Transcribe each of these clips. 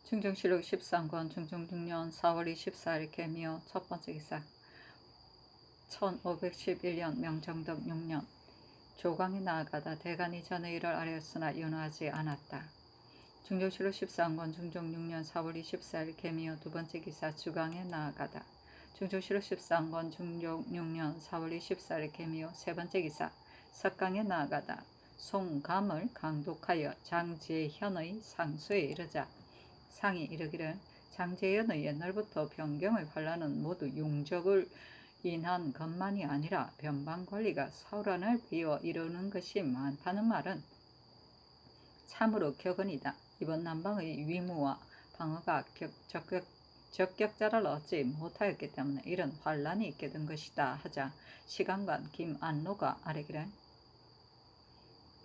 중정실록 13권 중종 6년 4월 24일 개미호 첫 번째 기사 1511년 명정덕 6년 조광이 나아가다 대간이 전의 일을 아뢰었으나 연호하지 않았다. 중정실록 13권 중종 6년 4월 24일 개미호 두 번째 기사 주강에 나아가다. 중정실록 13권 중종 6년 4월 24일 개미호 세 번째 기사 석강에 나아가다. 송감을 강독하여 장제현의 상소에 이르자 상이 이르기를 장제현의 옛날부터 변경의 환란은 모두 용적을 인한 것만이 아니라 변방관리가 사울안을 비워 이루는 것이 많다는 말은 참으로 격언이다. 이번 남방의 위무와 방어가 적격자를 얻지 못하였기 때문에 이런 환란이 있게 된 것이다 하자 시간관 김안로가 아뢰기를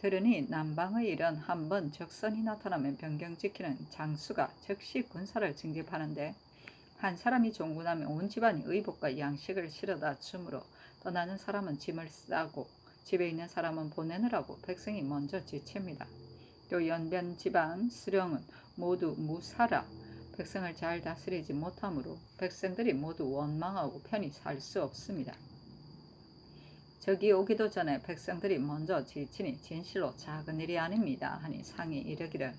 들으니 남방의 일은 한번 적선이 나타나면 변경지키는 장수가 즉시 군사를 징집하는데 한 사람이 종군하면 온 집안이 의복과 양식을 실어다 주므로 떠나는 사람은 짐을 싸고 집에 있는 사람은 보내느라고 백성이 먼저 지칩니다. 또 연변 지방 수령은 모두 무사라 백성을 잘 다스리지 못하므로 백성들이 모두 원망하고 편히 살 수 없습니다. 적이 오기도 전에 백성들이 먼저 지치니 진실로 작은 일이 아닙니다 하니 상이 이르기를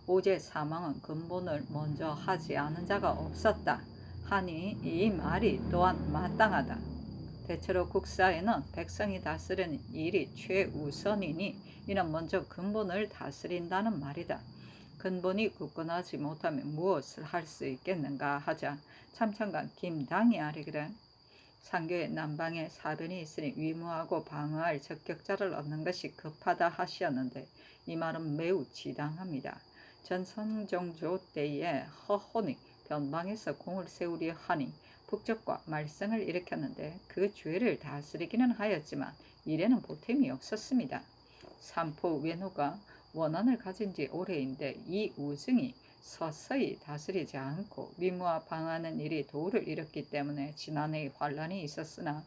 오제 사망은 근본을 먼저 하지 않은 자가 없었다 하니 이 말이 또한 마땅하다. 대체로 국사에는 백성이 다스리는 일이 최우선이니 이는 먼저 근본을 다스린다는 말이다. 근본이 굳건하지 못하면 무엇을 할 수 있겠는가 하자 참찬관 김당이 아뢰기를 상교의 남방에 사변이 있으니 위무하고 방어할 적격자를 얻는 것이 급하다 하시었는데 이 말은 매우 지당합니다. 전성종조 때에 허혼이 변방에서 공을 세우려 하니 북적과 말썽을 일으켰는데 그 죄를 다스리기는 하였지만 일에는 보탬이 없었습니다. 삼포 외노가 원한을 가진 지 오래인데 이 우증이 서서히 다스리지 않고 위무와 방하는 일이 도를 잃었기 때문에 지난해 환란이 있었으나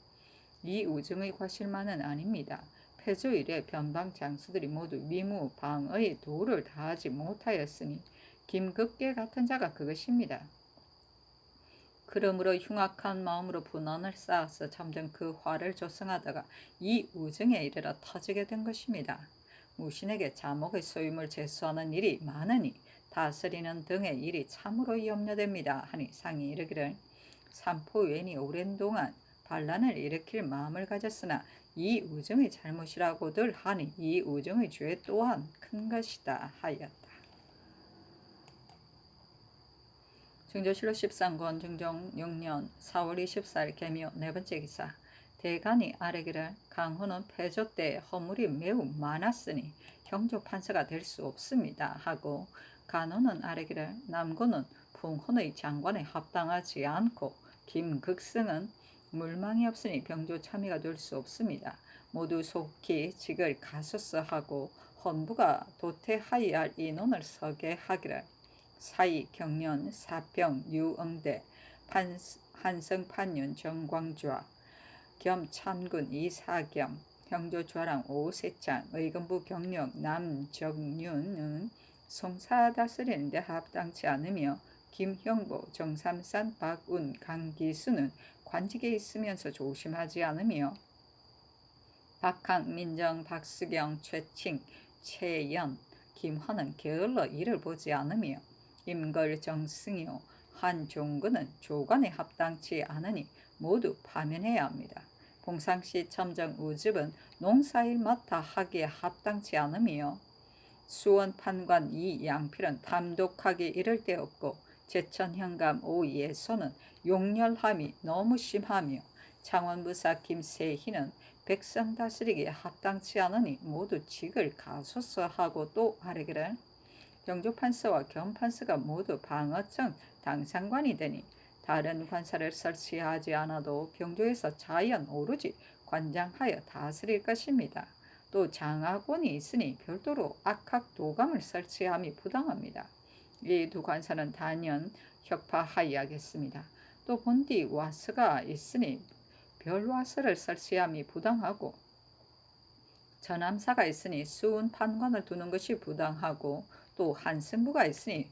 이 우증의 과실만은 아닙니다. 폐조 이래 변방 장수들이 모두 위무 방의 도를 다하지 못하였으니 김급계 같은 자가 그것입니다. 그러므로 흉악한 마음으로 분언을 쌓아서 점점 그 화를 조성하다가 이 우증에 이르러 터지게 된 것입니다. 무신에게 자목의 소임을 제수하는 일이 많으니 다스리는 등의 일이 참으로 염려됩니다 하니 상이 이르기를 삼포웬이 오랜 동안 반란을 일으킬 마음을 가졌으나 이 우증의 잘못이라고들 하니 이 우증의 죄 또한 큰 것이다 하였다. 중조실록 13권 중종 6년 4월 24일 개묘 네 번째 기사 대간이 아뢰기를 강호는 폐조 때 허물이 매우 많았으니 형조 판사가 될 수 없습니다 하고 간호는 아뢰기를 남고는 풍헌의 장관에 합당하지 않고 김극승은 물망이 없으니 병조 참의가 될 수 없습니다. 모두 속히 직을 가소서하고 헌부가 도태하여야 할 인원을 서게 하기를 사이 경련 사평 유응대 한성판윤 정광좌 겸 참군 이사겸 형조좌랑 오세창 의금부 경력 남정윤은 송사 다스리는데 합당치 않으며 김형보 정삼산 박운 강기수는 관직에 있으면서 조심하지 않으며 박항 민정 박수경 최칭 최연 김헌은 게을러 일을 보지 않으며 임걸 정승효 한종근은 조관에 합당치 않으니 모두 파면해야 합니다. 봉상시 첨정 우즙은 농사일마다 하기에 합당치 않으며 수원 판관 이양필은 탐독하기 이를 데 없고 제천현감 오예소는 용렬함이 너무 심하며 창원부사 김세희는 백성 다스리기에 합당치 않으니 모두 직을 가소서하고 또 아뢰기를 병조판서와 겸판서가 모두 방어청 당상관이 되니 다른 관사를 설치하지 않아도 병조에서 자연 오로지 관장하여 다스릴 것입니다. 또 장하권이 있으니 별도로 악학도감을 설치함이 부당합니다. 이 두 관사는 단연 혁파하여야겠습니다. 또 본디 와서가 있으니 별와서를 설치함이 부당하고 전함사가 있으니 수운 판관을 두는 것이 부당하고 또 한승부가 있으니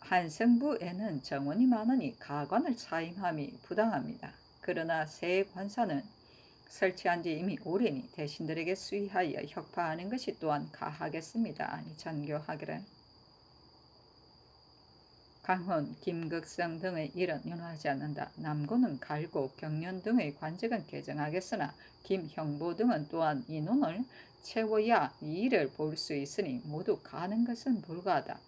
한성부에는 정원이 많으니 가관을 차임함이 부당합니다. 그러나 새 관사는 설치한 지 이미 오래니 대신들에게 수의하여 혁파하는 것이 또한 가하겠습니다. 아니 전교하기를. 강훈, 김극성 등의 일은 윤호하지 않는다. 남고는 갈고 경련 등의 관직은 개정하겠으나 김형보 등은 또한 인원을 채워야 이 일을 볼 수 있으니 모두 가는 것은 불가하다.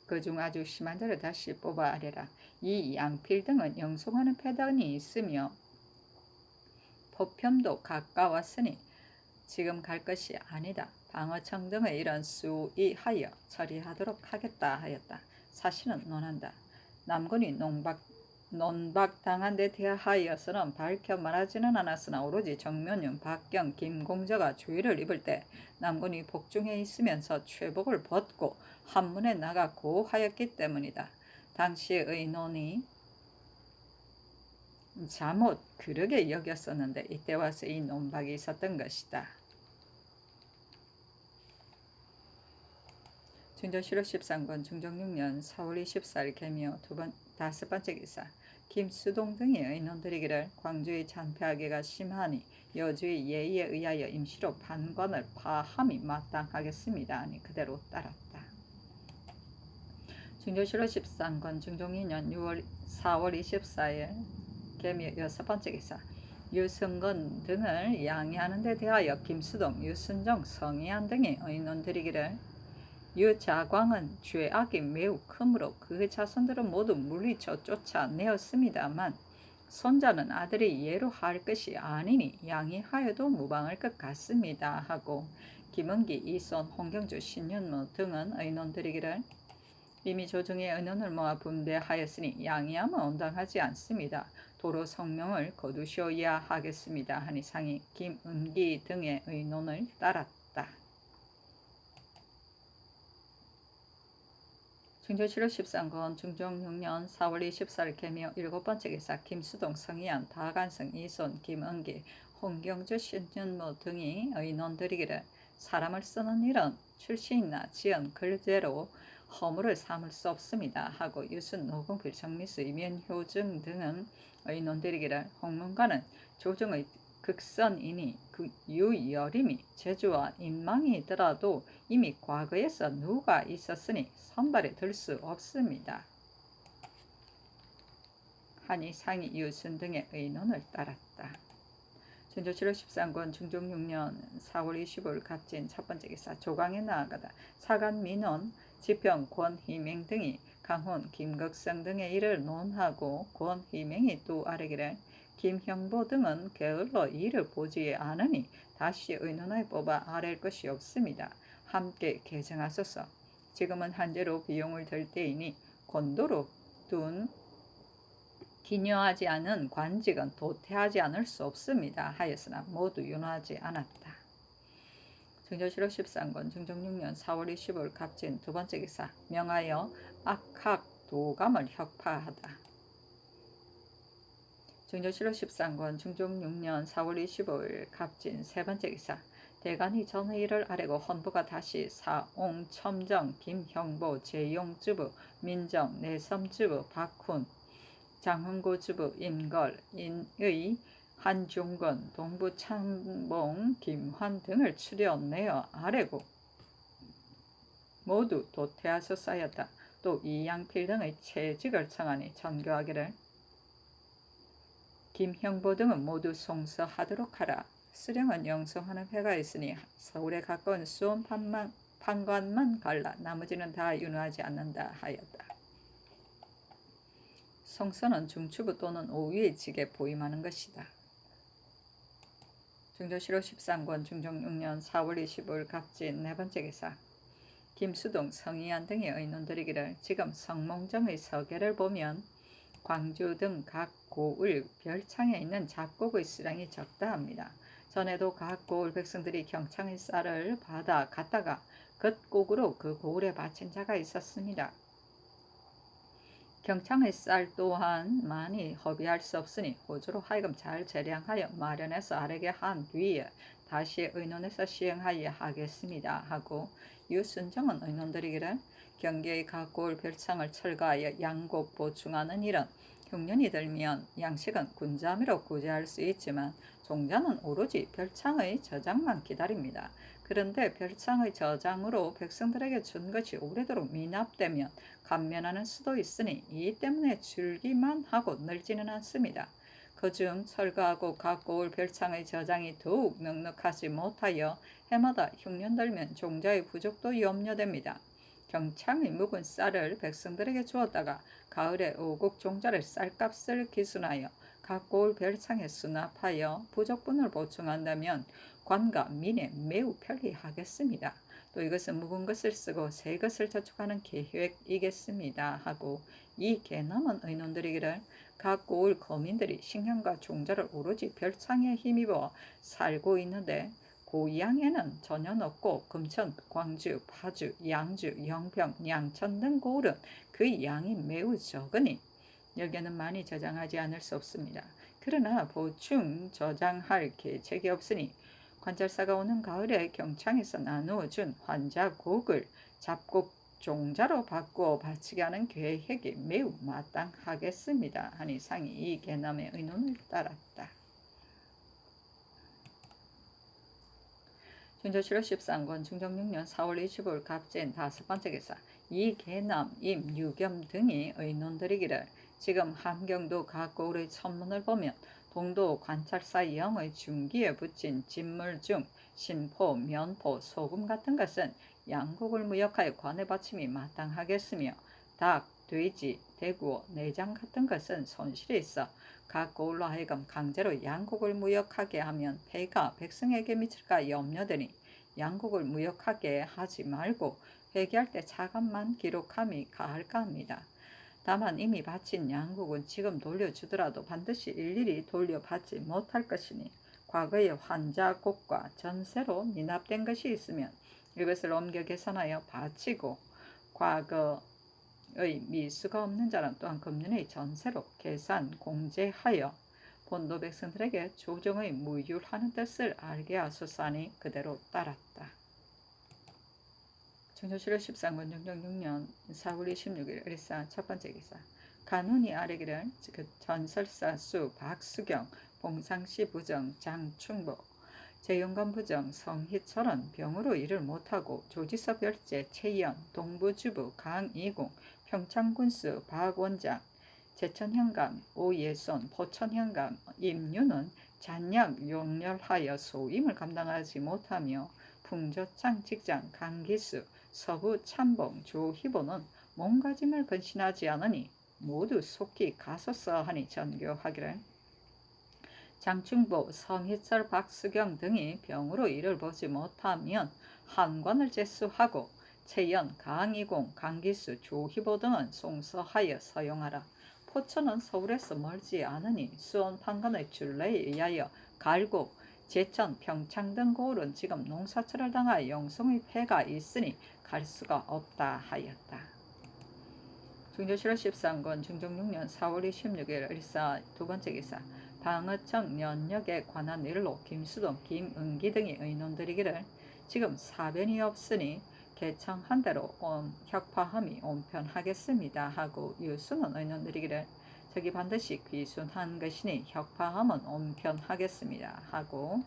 그중 아주 심한 자를 다시 뽑아 아래라. 이 양필 등은 영송하는 패단이 있으며 법편도 가까웠으니 지금 갈 것이 아니다. 방어청 등의 일은 수의하여 처리하도록 하겠다 하였다. 사실은 논한다. 남군이 논박당한 데 대하여서는 밝혀 말하지는 않았으나 오로지 정면윤, 박경, 김공저가 주의를 입을 때 남군이 복중해 있으면서 최복을 벗고 한문에 나가 고하였기 때문이다. 당시의 논이 잘못 그러게 여겼었는데 이때 와서 이 논박이 있었던 것이다. 중조실호 13권 중종 6년 4월 24일 개묘 다섯 번째 기사. 김수동 등의 의논들이기를 광주의 잔폐하기가 심하니 여주의 예의에 의하여 임시로 판관을 파함이 마땅하겠습니다. 아니 그대로 따랐다. 중조실호 13권 중종 2년 4월 24일 개묘 여섯 번째 기사. 유승건 등을 양해하는 데 대하여 김수동, 유순정, 성희안 등의 의논들이기를 유자광은 죄악이 매우 크므로 그 자손들은 모두 물리쳐 쫓아내었습니다만 손자는 아들이 예로 할 것이 아니니 양해하여도 무방할 것 같습니다 하고 김은기, 이손, 홍경주, 신윤무 등은 의논들이기를 이미 조정의 의논을 모아 분배하였으니 양해함은 온당하지 않습니다. 도로 성명을 거두셔야 하겠습니다 하니 상이 김은기 등의 의논을 따랐다. 중조실호 13권 중종 6년 4월 24일 개묘 일곱 번째 기사. 김수동, 성희안, 박안성, 이손, 김은기, 홍경주, 신윤무 등이 의논드리기를 사람을 쓰는 일은 출신이나 지은 글대로 허물을 삼을 수 없습니다 하고 유순, 노공필, 정미수, 이면효증 등은 의논드리기를 홍문관은 조정의 극선이니 그 유여림이 재주와 인망이더라도 이미 과거에서 누가 있었으니 선발에 들 수 없습니다 하니 상이 유순 등의 의논을 따랐다. 준조실호 13권 중종 6년 4월 25일 갑진 첫 번째 기사. 조강에 나아가다 사간 민원, 지평, 권희맹 등이 강훈, 김극성 등의 일을 논하고 권희맹이 또 아뢰기를 김형보 등은 게을러 이를 보지 않으니 다시 의논하여 뽑아 아랠 것이 없습니다. 함께 개정하소서. 지금은 한재로 비용을 들 때이니 권도로 둔 기녀하지 않은 관직은 도태하지 않을 수 없습니다 하였으나 모두 윤호하지 않았다. 중조실호 13권 중종 6년 4월 25일 갑진 두 번째 기사. 명하여 악학 도감을 혁파하다. 중조실호 13권 중종 6년 4월 25일 갑진 세 번째 기사. 대간이 전의 일을 아뢰고 헌부가 다시 사옹, 첨정, 김형보, 재용주부, 민정, 내섬주부, 박훈, 장흥고주부, 임걸, 인의, 한중건, 동부참봉, 김환 등을 추려내어 아뢰고 모두 도태하소서하였다. 또 이양필 등의 채직을 청하니 전교하기를 김형보 등은 모두 송서하도록 하라. 수령은 영성하는 회가 있으니 서울에 가까운 수원 판관만 갈라. 나머지는 다 윤호하지 않는다 하였다. 성서는 중추부 또는 오위의 직에 보임하는 것이다. 중조실호 13권 중종 6년 4월 25일 갑진 네 번째 기사. 김수동, 성희안 등의 의논들이기를 지금 성몽정의 서계를 보면 광주 등 각 고을 별창에 있는 잡곡의 수량이 적다 합니다. 전에도 각 고을 백성들이 경창의 쌀을 받아 갔다가 겉곡으로 그 고을에 바친 자가 있었습니다. 경창의 쌀 또한 많이 허비할 수 없으니 호주로 하여금 잘 재량하여 마련해서 아래게 한 뒤에 다시 의논해서 시행하여 하겠습니다 하고 유순정은 의논드리기를 경계의 각고을 별창을 철거하여 양곡 보충하는 일은 흉년이 들면 양식은 군자미로 구제할 수 있지만 종자는 오로지 별창의 저장만 기다립니다. 그런데 별창의 저장으로 백성들에게 준 것이 오래도록 미납되면 감면하는 수도 있으니 이 때문에 줄기만 하고 늘지는 않습니다. 그중 철거하고 갖고 올 별창의 저장이 더욱 넉넉하지 못하여 해마다 흉년 들면 종자의 부족도 염려됩니다. 경창이 묵은 쌀을 백성들에게 주었다가 가을에 오곡 종자를 쌀값을 기순하여 갖고 올 별창에 수납하여 부족분을 보충한다면 관과 민에 매우 편리하겠습니다. 또 이것은 묵은 것을 쓰고 새 것을 저축하는 계획이겠습니다 하고 이 개남은 의논들이기를 갖고 올 거민들이 식량과 종자를 오로지 별창에 힘입어 살고 있는데 고양에는 전혀 없고 금천, 광주, 파주, 양주, 영평, 양천 등 고을은 그 양이 매우 적으니 여기에는 많이 저장하지 않을 수 없습니다. 그러나 보충 저장할 계책이 없으니 관찰사가 오는 가을에 경창에서 나누어 준 환자곡을 잡곡 종자로 바꾸어 바치게 하는 계획이 매우 마땅하겠습니다. 하니 상이 이 개남의 의논을 따랐다. 준조실로 13권 중종 6년 4월 25일 갑진 5번째 기사 이 개남, 임, 유겸 등이 의논드리기를 지금 함경도 각고을의 천문을 보면 동도 관찰사 영의 중기에 붙인 진물 중 신포, 면포, 소금 같은 것은 양곡을 무역하여 관에 바침이 마땅하겠으며 닭, 돼지, 대구, 내장 같은 것은 손실이 있어 각고을로 하여금 강제로 양곡을 무역하게 하면 폐가 백성에게 미칠까 염려되니 양곡을 무역하게 하지 말고 회계할 때 차감만 기록함이 가할까 합니다. 다만 이미 바친 양곡은 지금 돌려주더라도 반드시 일일이 돌려받지 못할 것이니 과거의 환자곡과 전세로 미납된 것이 있으면 이것을 옮겨 계산하여 바치고 과거의 미수가 없는 자는 또한 금년의 전세로 계산 공제하여 본도 백성들에게 조정의 무율하는 뜻을 알게 하소서하니 그대로 따랐다. 중조실록 13권 중종 6년 4월 26일 을사 첫번째 기사 간운이 아래기를 전설사 수 박수경 봉상시 부정 장충보 재용관 부정 성희철은 병으로 일을 못하고 조지서 별제 최연 동부주부 강이공 평창군수 박원장 제천현감 오예손 포천현감 임유는 잔약 용렬하여 소임을 감당하지 못하며 풍조창 직장 강기수 서부 참봉 조희보는 몸가짐을 근신하지 않으니 모두 속히 가소서 하니 전교하기를 장충보, 성희철, 박수경 등이 병으로 일을 보지 못하면 한관을 제수하고 최연, 강이공, 강기수, 조희보 등은 송서하여 서용하라. 포천은 서울에서 멀지 않으니 수원 판관의 줄례에 의하여 갈곡, 제천, 평창 등 고을은 지금 농사철을 당하여 영성의 폐가 있으니 갈 수가 없다 하였다. 중조실록 13권 중종 6년 4월 26일 을사 두번째 기사 방어청 연역에 관한 일로 김수동, 김은기 등이 의논드리기를 지금 사변이 없으니 개청한 대로 혁파함이 온편하겠습니다 하고 유수는 의논드리기를 저기 반드시 귀순한 것이니 혁파함은 온편하겠습니다 하고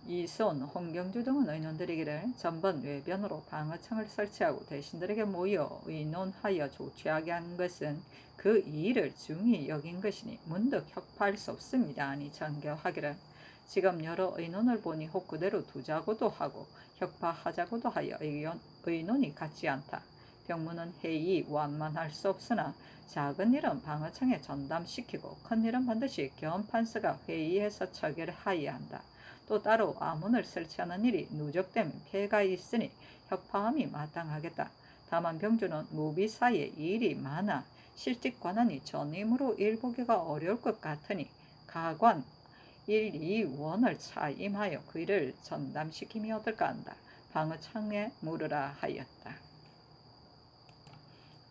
이손, 홍경주 등은 의논드리기를 전번 외변으로 방어청을 설치하고 대신들에게 모여 의논하여 조치하게 한 것은 그 일을 중히 여긴 것이니 문득 혁파할 수 없습니다 하니 전교하기를 지금 여러 의논을 보니 혹 그대로 두자고도 하고 혁파하자고도 하여 의논이 같지 않다. 병무는 회의 완만할 수 없으나 작은 일은 방어청에 전담시키고 큰 일은 반드시 겸판서가 회의해서 처결하여야 한다. 또 따로 아문을 설치하는 일이 누적되면 폐가 있으니 혁파함이 마땅하겠다. 다만 병주는 무비사에 일이 많아 실직 관원이 전임으로 일보기가 어려울 것 같으니 가관 1, 2원을 차임하여 그 일을 전담시킴이 어떨까 한다. 방어청에 물으라 하였다.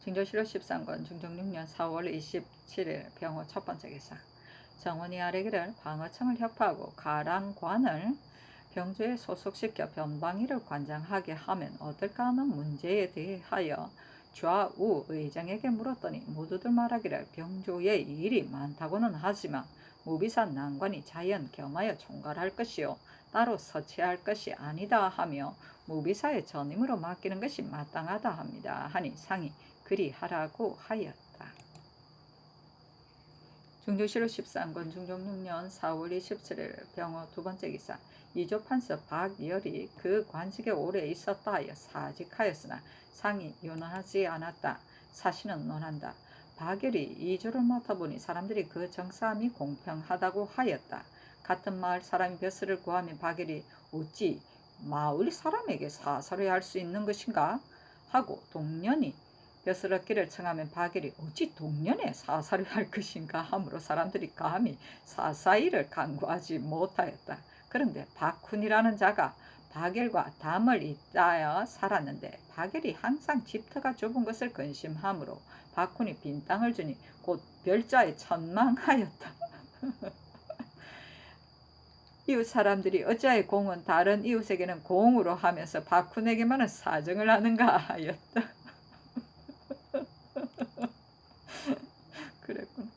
중조실록 13권 중종 6년 4월 27일 병호 첫번째 기사 정원이 아래기를 방어청을 혁파하고 가랑관을 병조에 소속시켜 변방위를 관장하게 하면 어떨까 하는 문제에 대하여 좌우 의장에게 물었더니 모두들 말하기를 병조에 일이 많다고는 하지만 무비사 난관이 자연 겸하여 총괄할 것이요 따로 서치할 것이 아니다 하며 무비사의 전임으로 맡기는 것이 마땅하다 합니다. 하니 상이 그리하라고 하였다. 중조실로 13권 중종 6년 4월 27일 병호 두 번째 기사 이조판서 박열이 그 관직에 오래 있었다 하여 사직하였으나 상이 윤하지 않았다. 사신은 논한다. 박열이 이조를 맡아보니 사람들이 그 정사함이 공평하다고 하였다. 같은 마을 사람이 벼슬을 구하면 박열이 어찌 마을 사람에게 사사를 할 수 있는 것인가 하고 동년이 벼슬 얻기를 청하면 박열이 어찌 동년에 사사를 할 것인가 하므로 사람들이 감히 사사일을 간구하지 못하였다. 그런데 박훈이라는 자가 박열과 담을 잇따여 살았는데 박열이 항상 집터가 좁은 것을 근심하므로 박훈이 빈 땅을 주니 곧 별자에 천망하였다. 이웃 사람들이 어찌하여 공은 다른 이웃에게는 공으로 하면서 박훈에게만은 사정을 하는가 하였다. 그랬구나.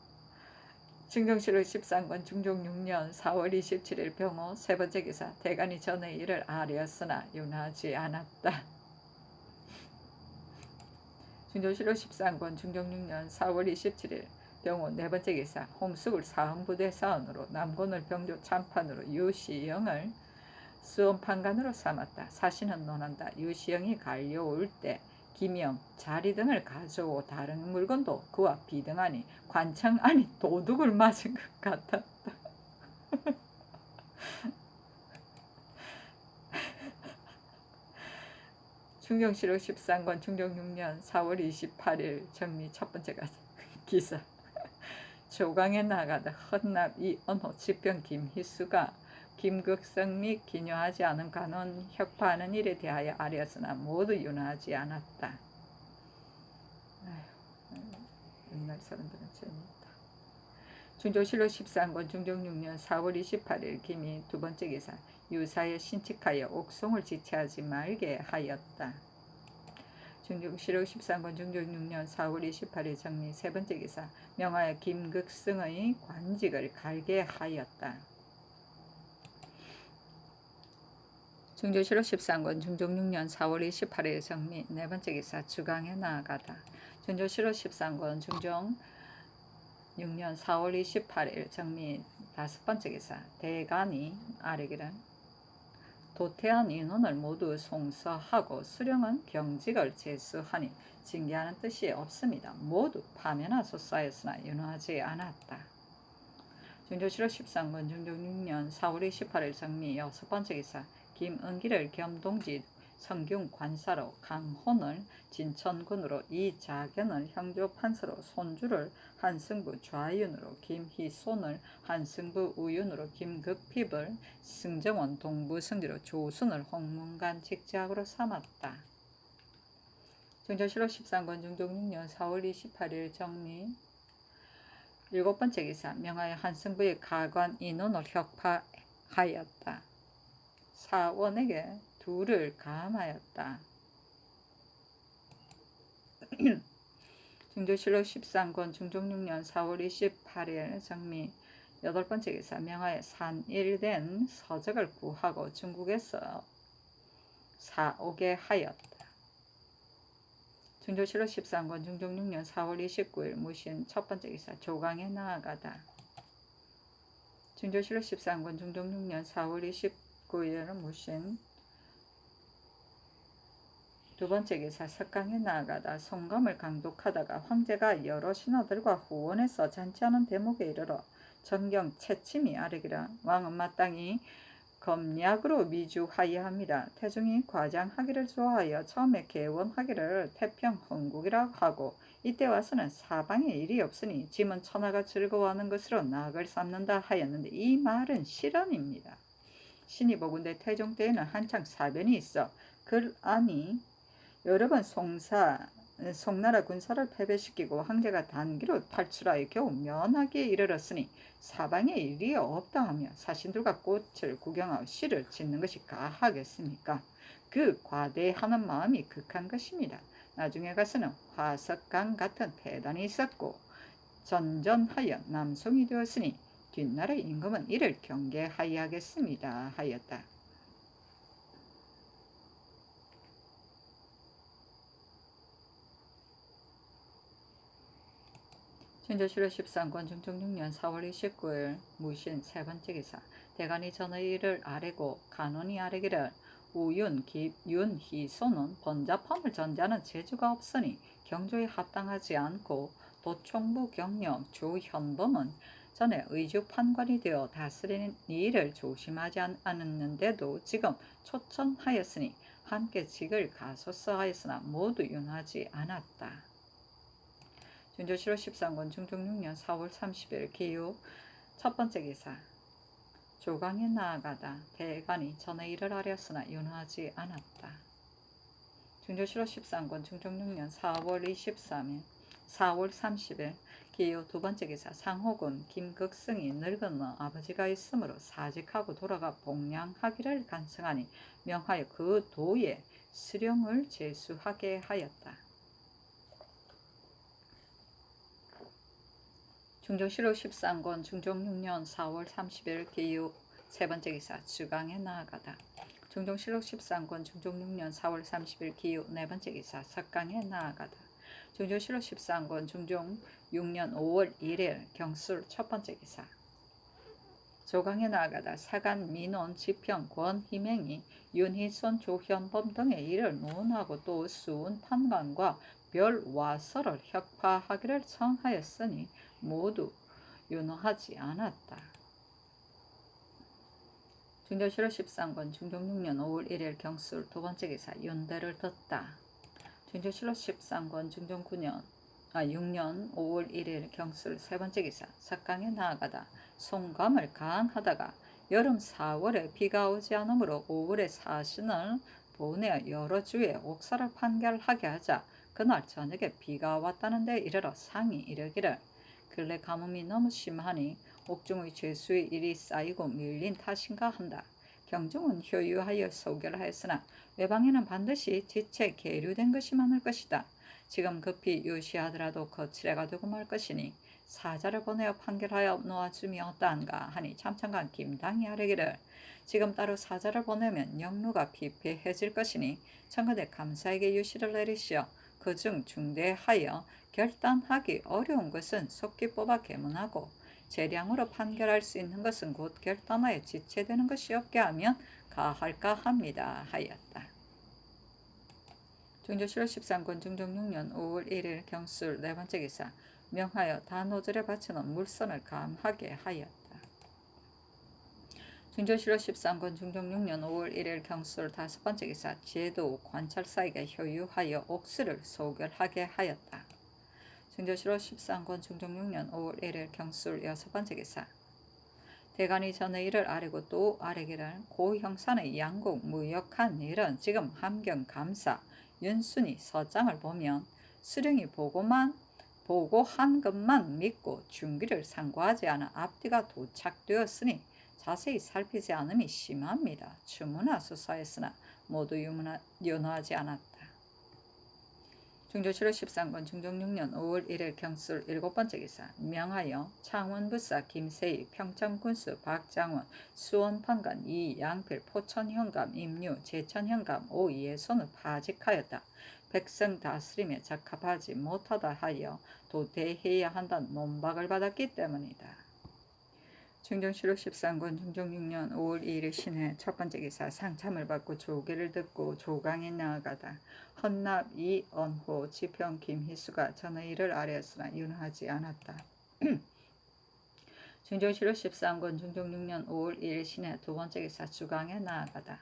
중종실록 13권 중종 6년 4월 27일 병호 세 번째 기사 대간이 전의 일을 아뢰었으나 윤하지 않았다. 중종실록 13권 중종 6년 4월 27일 병호 네 번째 기사 홍숙을 사헌부대 사원으로 남곤을 병조 참판으로 유시영을 수원판관으로 삼았다. 사신은 논한다. 유시영이 갈려올 때 기명, 자리 등을 가져오 다른 물건도 그와 비등하니 관청 안이 도둑을 맞은 것 같았다. 중종실록 13권 중종 6년 4월 28일 정리 첫 번째 기사 조강에 나가다 헌납 이언호 지병 김희수가 김극성 및 기녀하지 않은 간원 혁파하는 일에 대하여 아뢰었으나 모두 윤하지 않았다. 옛날 사람들은 재미있다. 중종실록 13권 중종 6년 4월 28일 김이 두 번째 기사 유사에 신칙하여 옥송을 지체하지 말게 하였다. 중종실록 13권 중종 6년 4월 28일 정리 세 번째 기사 명하여 김극승의 관직을 갈게 하였다. 중종실록 13권 중종 6년 4월 28일 정리 네 번째 기사 주강에 나아가다. 중종실록 13권 중종 6년 4월 28일 정리 다섯 번째 기사 대간이 아뢰기를 도태한 인원을 모두 송서하고 수령은 경직을 제수하니 징계하는 뜻이 없습니다. 모두 파면하소서하였으나 윤하지 않았다. 중종실록 13권 중종 6년 4월 28일 정리 여섯 번째 기사 김은기를 겸동지 성균 관사로 강혼을 진천군으로 이자견을 형조판서로 손주를 한승부 좌윤으로 김희손을 한승부 우윤으로 김극핍을 승정원 동부승지로 조순을 홍문관 직제학으로 삼았다. 중종실록 13권 중종 6년 4월 28일 정리 일곱 번째 기사 명하여 한승부의 가관 인원을 혁파하였다. 사원에게 둘을 가함하였다. 중종실록 13권 중종 6년 4월 28일 정미 여덟 번째 기사 명하여 산일된 서적을 구하고 중국에서 사오게 하였다. 중종실록 13권 중종 6년 4월 29일 무신 첫 번째 기사 조강에 나아가다. 중종실록 13권 중종 6년 4월 29일 무신 두 번째 기사 석강에 나아가다 송감을 강독하다가 황제가 여러 신하들과 후원해서 잔치하는 대목에 이르러 전경 채침이 아뢰기를 왕은 마땅히 검약으로 미주하여합니다. 태종이 과장하기를 좋아하여 처음에 개원하기를 태평헌국이라고 하고 이때 와서는 사방에 일이 없으니 짐은 천하가 즐거워하는 것으로 낙을 쌓는다 하였는데 이 말은 실언입니다. 신이 보건대 태종 때에는 한창 사변이 있어 글 안이 여러 번 송사는 송나라 군사를 패배시키고 황제가 단기로 탈출하여 겨우 면하기에 이르렀으니 사방에 일이 없다 하며 사신들과 꽃을 구경하고 시를 짓는 것이 가하겠습니까? 그 과대하는 마음이 극한 것입니다. 나중에 가서는 화석강 같은 폐단이 있었고 전전하여 남송이 되었으니 뒷나라 임금은 이를 경계하여야겠습니다 하였다. 진조실록 13권 중종 6년 4월 29일 무신 세 번째 기사. 대간이 전의 일을 아뢰고 간원이 아뢰기를 우윤, 윤희소는 번잡함을 전제하는 재주가 없으니 경조에 합당하지 않고 도총부 경력 조현범은 전에 의주 판관이 되어 다스리는 일을 조심하지 않았는데도 지금 초천하였으니 함께 직을 가소서하였으나 모두 윤하지 않았다. 준조실록 13권 중종 6년 4월 30일 기후 첫 번째 기사. 조강에 나아가다 대간이 전의 일을 하렸으나 윤하지 않았다. 준조실록 13권 중종 6년 4월 23일 4월 30일 기후 두 번째 기사. 상호군 김극승이 늙은 아버지가 있으므로 사직하고 돌아가 복량하기를 간청하니 명하여 그 도에 수령을 제수하게 하였다. 중종실록 13권 중종 6년 4월 30일 기후 세 번째 기사. 주강에 나아가다. 중종실록 13권 중종 6년 4월 30일 기후 네 번째 기사. 석강에 나아가다. 중종실록 13권 중종 6년 5월 1일 경술 첫 번째 기사. 조강에 나아가다 사간 민원 지평 권희맹이 윤희손 조현범 등의 일을 논하고 또 수운 판관과 별와서를 혁파하기를 청하였으니 모두 윤허하지 않았다. 중조실록 13권 중종 6년 5월 1일 경술 두 번째 기사. 윤대를 듣다. 중조실록 13권 중종 6년 5월 1일 경술 세 번째 기사. 석강에 나아가다 송감을 가항하다가 여름 4월에 비가 오지 않으므로 5월에 사신을 보내어 여러 주에 옥사를 판결하게 하자 그날 저녁에 비가 왔다는 데 이르러 상이 이르기를 근래 가뭄이 너무 심하니 옥중의 죄수의 일이 쌓이고 밀린 탓인가 한다. 경중은 효유하여 소결하였으나 외방에는 반드시 지체 계류된 것이 많을 것이다. 지금 급히 유시하더라도 거칠애가 되고 말 것이니 사자를 보내어 판결하여 놓아주미 어떠한가 하니 참찬관 김당이 아뢰기를 지금 따로 사자를 보내면 영루가 피폐해질 것이니 청컨대 감사에게 유시를 내리시어 그중 중대하여 결단하기 어려운 것은 속기 뽑아 계문하고 재량으로 판결할 수 있는 것은 곧 결단하여 지체되는 것이 없게 하면 가할까 합니다 하였다. 중조실록 13권 중종 6년 5월 1일 경술 네 번째 기사. 명하여 단오절에 바치는 물선을 감하게 하였다. 중조실록 13권 중종 6년 5월 1일 경술 다섯 번째 기사. 제도 관찰사에게 효유하여 옥수를 소결하게 하였다. 중조실록 13권 중종 6년 5월 1일 경술 여섯 번째 기사. 대간이 전의 일을 아뢰고 또 아뢰기를 고형산의 양국 무역한 일은 지금 함경 감사 윤순이 서장을 보면 수령이 보고한 것만 믿고 중기를 상고하지 않아 앞뒤가 도착되었으니 자세히 살피지 않음이 심합니다. 추문하 수사했으나 모두 윤허하지 않았다. 중조실록 13권 중종 6년 5월 1일 경술 일곱 번째 기사. 명하여 창원부사 김세희 평창군수 박장원 수원판관 이양필 포천현감 임류 제천현감 오이해손을 파직하였다. 백성 다스림에 적합하지 못하다 하여 도태해야 한다는 논박을 받았기 때문이다. 중종실록 13권 중종 6년 5월 2일 신해 첫 번째 기사. 상참을 받고 조계를 듣고 조강에 나아가다 헌납 이언호 지평 김희수가 전의 일을 아뢰었으나 윤하지 않았다. 중종실록 13권 중종 6년 5월 2일 신해 두 번째 기사. 주강에 나아가다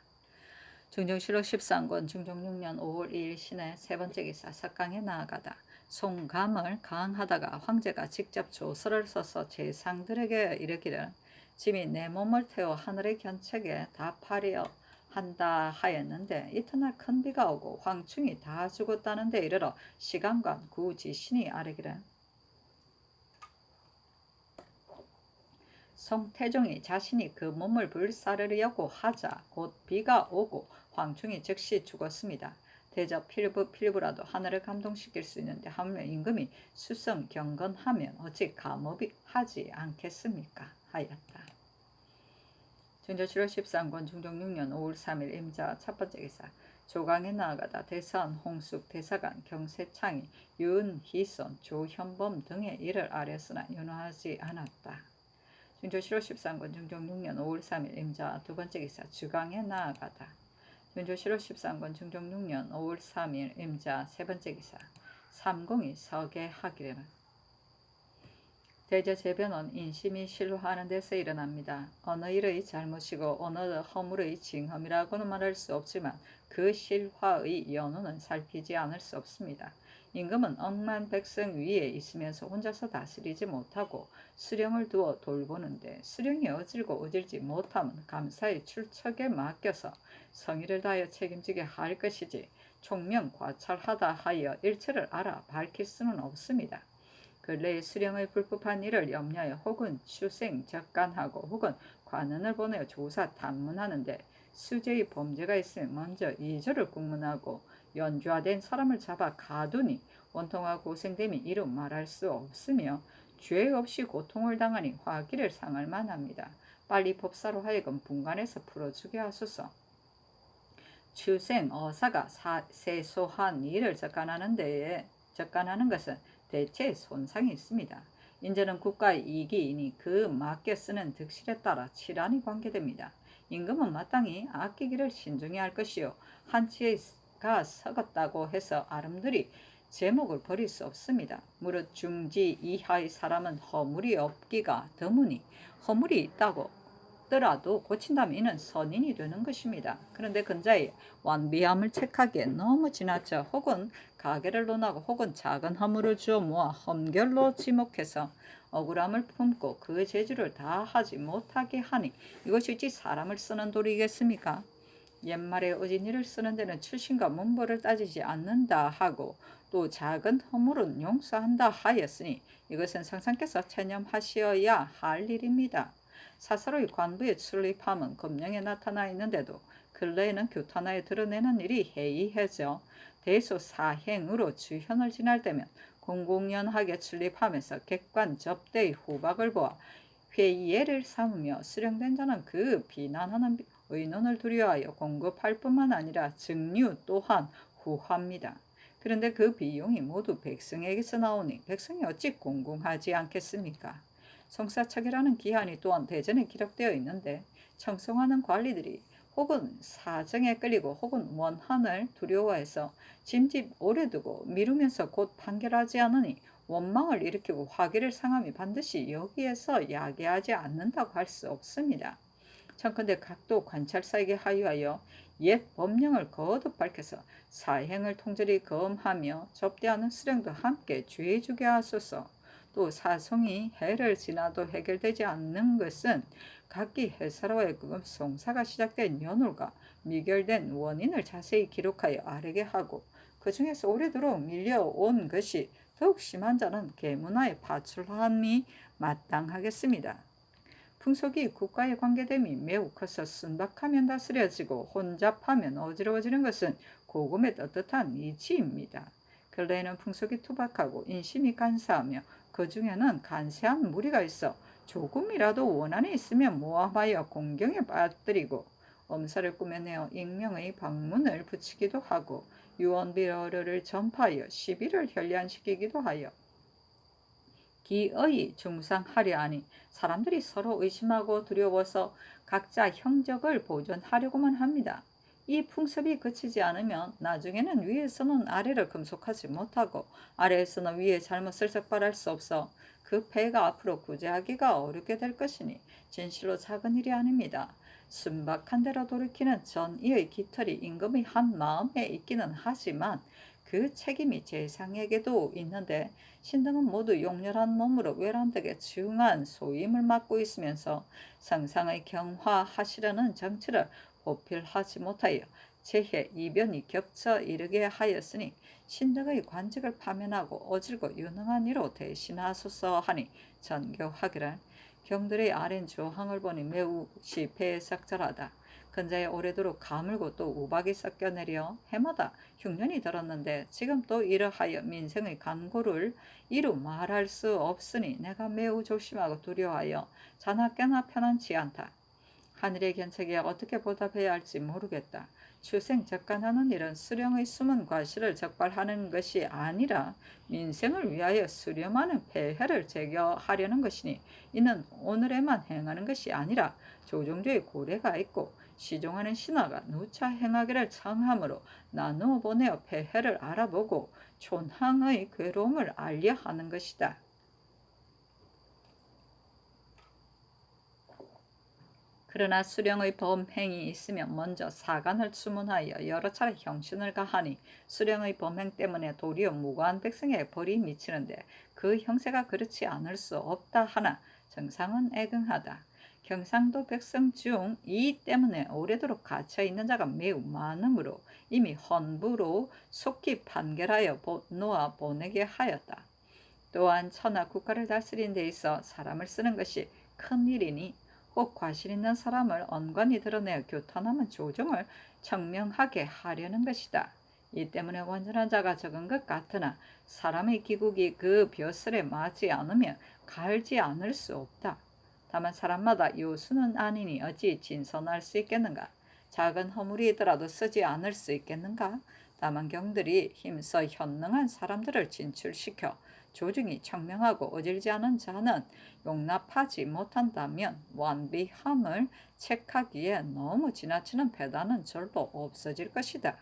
중종실록 13권 중종 6년 5월 2일 신해 세 번째 기사. 석강에 나아가다 송감을 가항하다가 황제가 직접 조서를 써서 제상들에게 이르기를 짐이 내 몸을 태워 하늘의 견책에 답하려 한다 하였는데 이튿날 큰 비가 오고 황충이 다 죽었다는 데 이르러 시간관 구지신이 아뢰기를 송태종이 자신이 그 몸을 불사르려고 하자 곧 비가 오고 황충이 즉시 죽었습니다. 대저 필부라도 하늘을 감동시킬 수 있는데 하물며 임금이 수성 경건하면 어찌 감업이 하지 않겠습니까? 하였다. 중조 7월 13권 중종 6년 5월 3일 임자 첫 번째 기사 조강에 나아가다 대선 홍숙 대사관 경세창이 윤희선 조현범 등의 일을 아뢰었으나 윤호하지 않았다. 중조 7월 13권 중종 6년 5월 3일 임자 두 번째 기사 주강에 나아가다 중조 7월 13권 중종 6년 5월 3일 임자 세 번째 기사 삼공이 서계하기를 대저 재변은 인심이 실화하는 데서 일어납니다. 어느 일의 잘못이고 어느 허물의 징험이라고는 말할 수 없지만 그 실화의 연후는 살피지 않을 수 없습니다. 임금은 억만 백성 위에 있으면서 혼자서 다스리지 못하고 수령을 두어 돌보는데 수령이 어질고 어질지 못하면 감사의 출척에 맡겨서 성의를 다하여 책임지게 할 것이지 총명과찰하다 하여 일체를 알아 밝힐 수는 없습니다. 근래의 수령의 불법한 일을 염려하여 혹은 추생 적간하고 혹은 관원을 보내어 조사 탐문하는데 수재의 범죄가 있으면 먼저 이조를 국문하고 연좌된 사람을 잡아 가두니 원통과 고생됨이 이루 말할 수 없으며 죄 없이 고통을 당하니 화기를 상할 만합니다. 빨리 법사로 하여금 분간해서 풀어주게 하소서. 추생 어사가 세소한 일을 적간하는 것은 대체 손상이 있습니다. 인제는 국가의 이익이니 그 맡겨 쓰는 득실에 따라 치란이 관계됩니다. 임금은 마땅히 아끼기를 신중히 할 것이요 한치가 썩었다고 해서 아름드리 제목을 버릴 수 없습니다. 무릇 중지 이하의 사람은 허물이 없기가 드무니 허물이 있다고 더라도 고친다면 이는 선인이 되는 것입니다. 그런데 근자의 완비함을 책하기에 너무 지나쳐 혹은 가계를 논하고 혹은 작은 허물을 주어 모아 험결로 지목해서 억울함을 품고 그 재주를 다 하지 못하게 하니 이것이 어찌 사람을 쓰는 도리겠습니까? 옛말에 어진이를 쓰는 데는 출신과 문벌을 따지지 않는다 하고 또 작은 허물은 용서한다 하였으니 이것은 성상께서 체념하시어야 할 일입니다. 사사로이 관부에 출입함은 금령에 나타나 있는데도 근래에는 규탄하에 드러내는 일이 해이해져 대소사행으로 주현을 지날 때면 공공연하게 출입하면서 객관 접대의 후박을 보아 회의예를 삼으며 수령된 자는 그 비난하는 의논을 두려워하여 공급할 뿐만 아니라 증류 또한 후합니다. 그런데 그 비용이 모두 백성에게서 나오니 백성이 어찌 공공하지 않겠습니까? 성사척이라는 기한이 또한 대전에 기록되어 있는데 청송하는 관리들이 혹은 사정에 끌리고 혹은 원한을 두려워해서 짐집 오래 두고 미루면서 곧 판결하지 않으니 원망을 일으키고 화기를 상함이 반드시 여기에서 야기하지 않는다고 할 수 없습니다. 청컨대 각도 관찰사에게 하유하여 옛 법령을 거듭 밝혀서 사행을 통절히 검하며 접대하는 수령도 함께 주의주게 하소서. 또 사송이 해를 지나도 해결되지 않는 것은 각기 해사로의 송사가 시작된 연홀과 미결된 원인을 자세히 기록하여 아뢰게 하고 그 중에서 오래도록 밀려온 것이 더욱 심한 자는 계문화에 파출함이 마땅하겠습니다. 풍속이 국가에 관계됨이 매우 커서 순박하면 다스려지고 혼잡하면 어지러워지는 것은 고금의 떳떳한 이치입니다. 근래에는 풍속이 투박하고 인심이 간사하며 그 중에는 간세한 무리가 있어 조금이라도 원한이 있으면 모함하여 공경에 빠뜨리고 엄살을 꾸며내어 익명의 방문을 붙이기도 하고 유언비어를 전파하여 시비를 현란시키기도 하여 기어이 중상하려 하니 사람들이 서로 의심하고 두려워서 각자 형적을 보존하려고만 합니다. 이 풍습이 그치지 않으면 나중에는 위에서는 아래를 금속하지 못하고 아래에서는 위의 잘못을 적발할 수 없어 그 폐가 앞으로 구제하기가 어렵게 될 것이니 진실로 작은 일이 아닙니다. 순박한 대로 돌이키는 전이의 깃털이 임금의 한 마음에 있기는 하지만 그 책임이 재상에게도 있는데 신등은 모두 용렬한 몸으로 외람되게 중한 소임을 맡고 있으면서 성상의 경화하시려는 정치를 보필하지 못하여 재해 이변이 겹쳐 이르게 하였으니 신덕의 관직을 파면하고 어질고 유능한 이로 대신하소서 하니 전교하기를 경들의 아랜 조항을 보니 매우 시패삭절하다. 근자에 오래도록 가물고 또 우박이 섞여 내려 해마다 흉년이 들었는데 지금 또 이러하여 민생의 간고를 이루 말할 수 없으니 내가 매우 조심하고 두려워하여 자나깨나 편안치 않다. 하늘의 견책에 어떻게 보답해야 할지 모르겠다. 추생적간하는 일은 수령의 숨은 과실을 적발하는 것이 아니라 민생을 위하여 수렴하는 폐해를 제거하려는 것이니 이는 오늘에만 행하는 것이 아니라 조종조의 고래가 있고 시종하는 신하가 누차 행하기를 청하므로 나누어 보내어 폐해를 알아보고 촌항의 괴로움을 알려 하는 것이다. 그러나 수령의 범행이 있으면 먼저 사간을 추문하여 여러 차례 형신을 가하니 수령의 범행 때문에 도리어 무고한 백성에게 벌이 미치는데 그 형세가 그렇지 않을 수 없다 하나 정상은 애긍하다. 경상도 백성 중 이 때문에 오래도록 갇혀 있는 자가 매우 많으므로 이미 헌부로 속히 판결하여 놓아 보내게 하였다. 또한 천하 국가를 다스리는 데 있어 사람을 쓰는 것이 큰 일이니 혹 과실 있는 사람을 언관히 드러내어 교탄하면 조정을 청명하게 하려는 것이다. 이 때문에 완전한 자가 적은 것 같으나 사람의 기국이 그 벼슬에 맞지 않으면 갈지 않을 수 없다. 다만 사람마다 요수는 아니니 어찌 진선할 수 있겠는가? 작은 허물이더라도 쓰지 않을 수 있겠는가? 다만 경들이 힘써 현능한 사람들을 진출시켜 조중이 청명하고 어질지 않은 자는 용납하지 못한다면 완비함을 체크하기에 너무 지나치는 배단은 절도 없어질 것이다.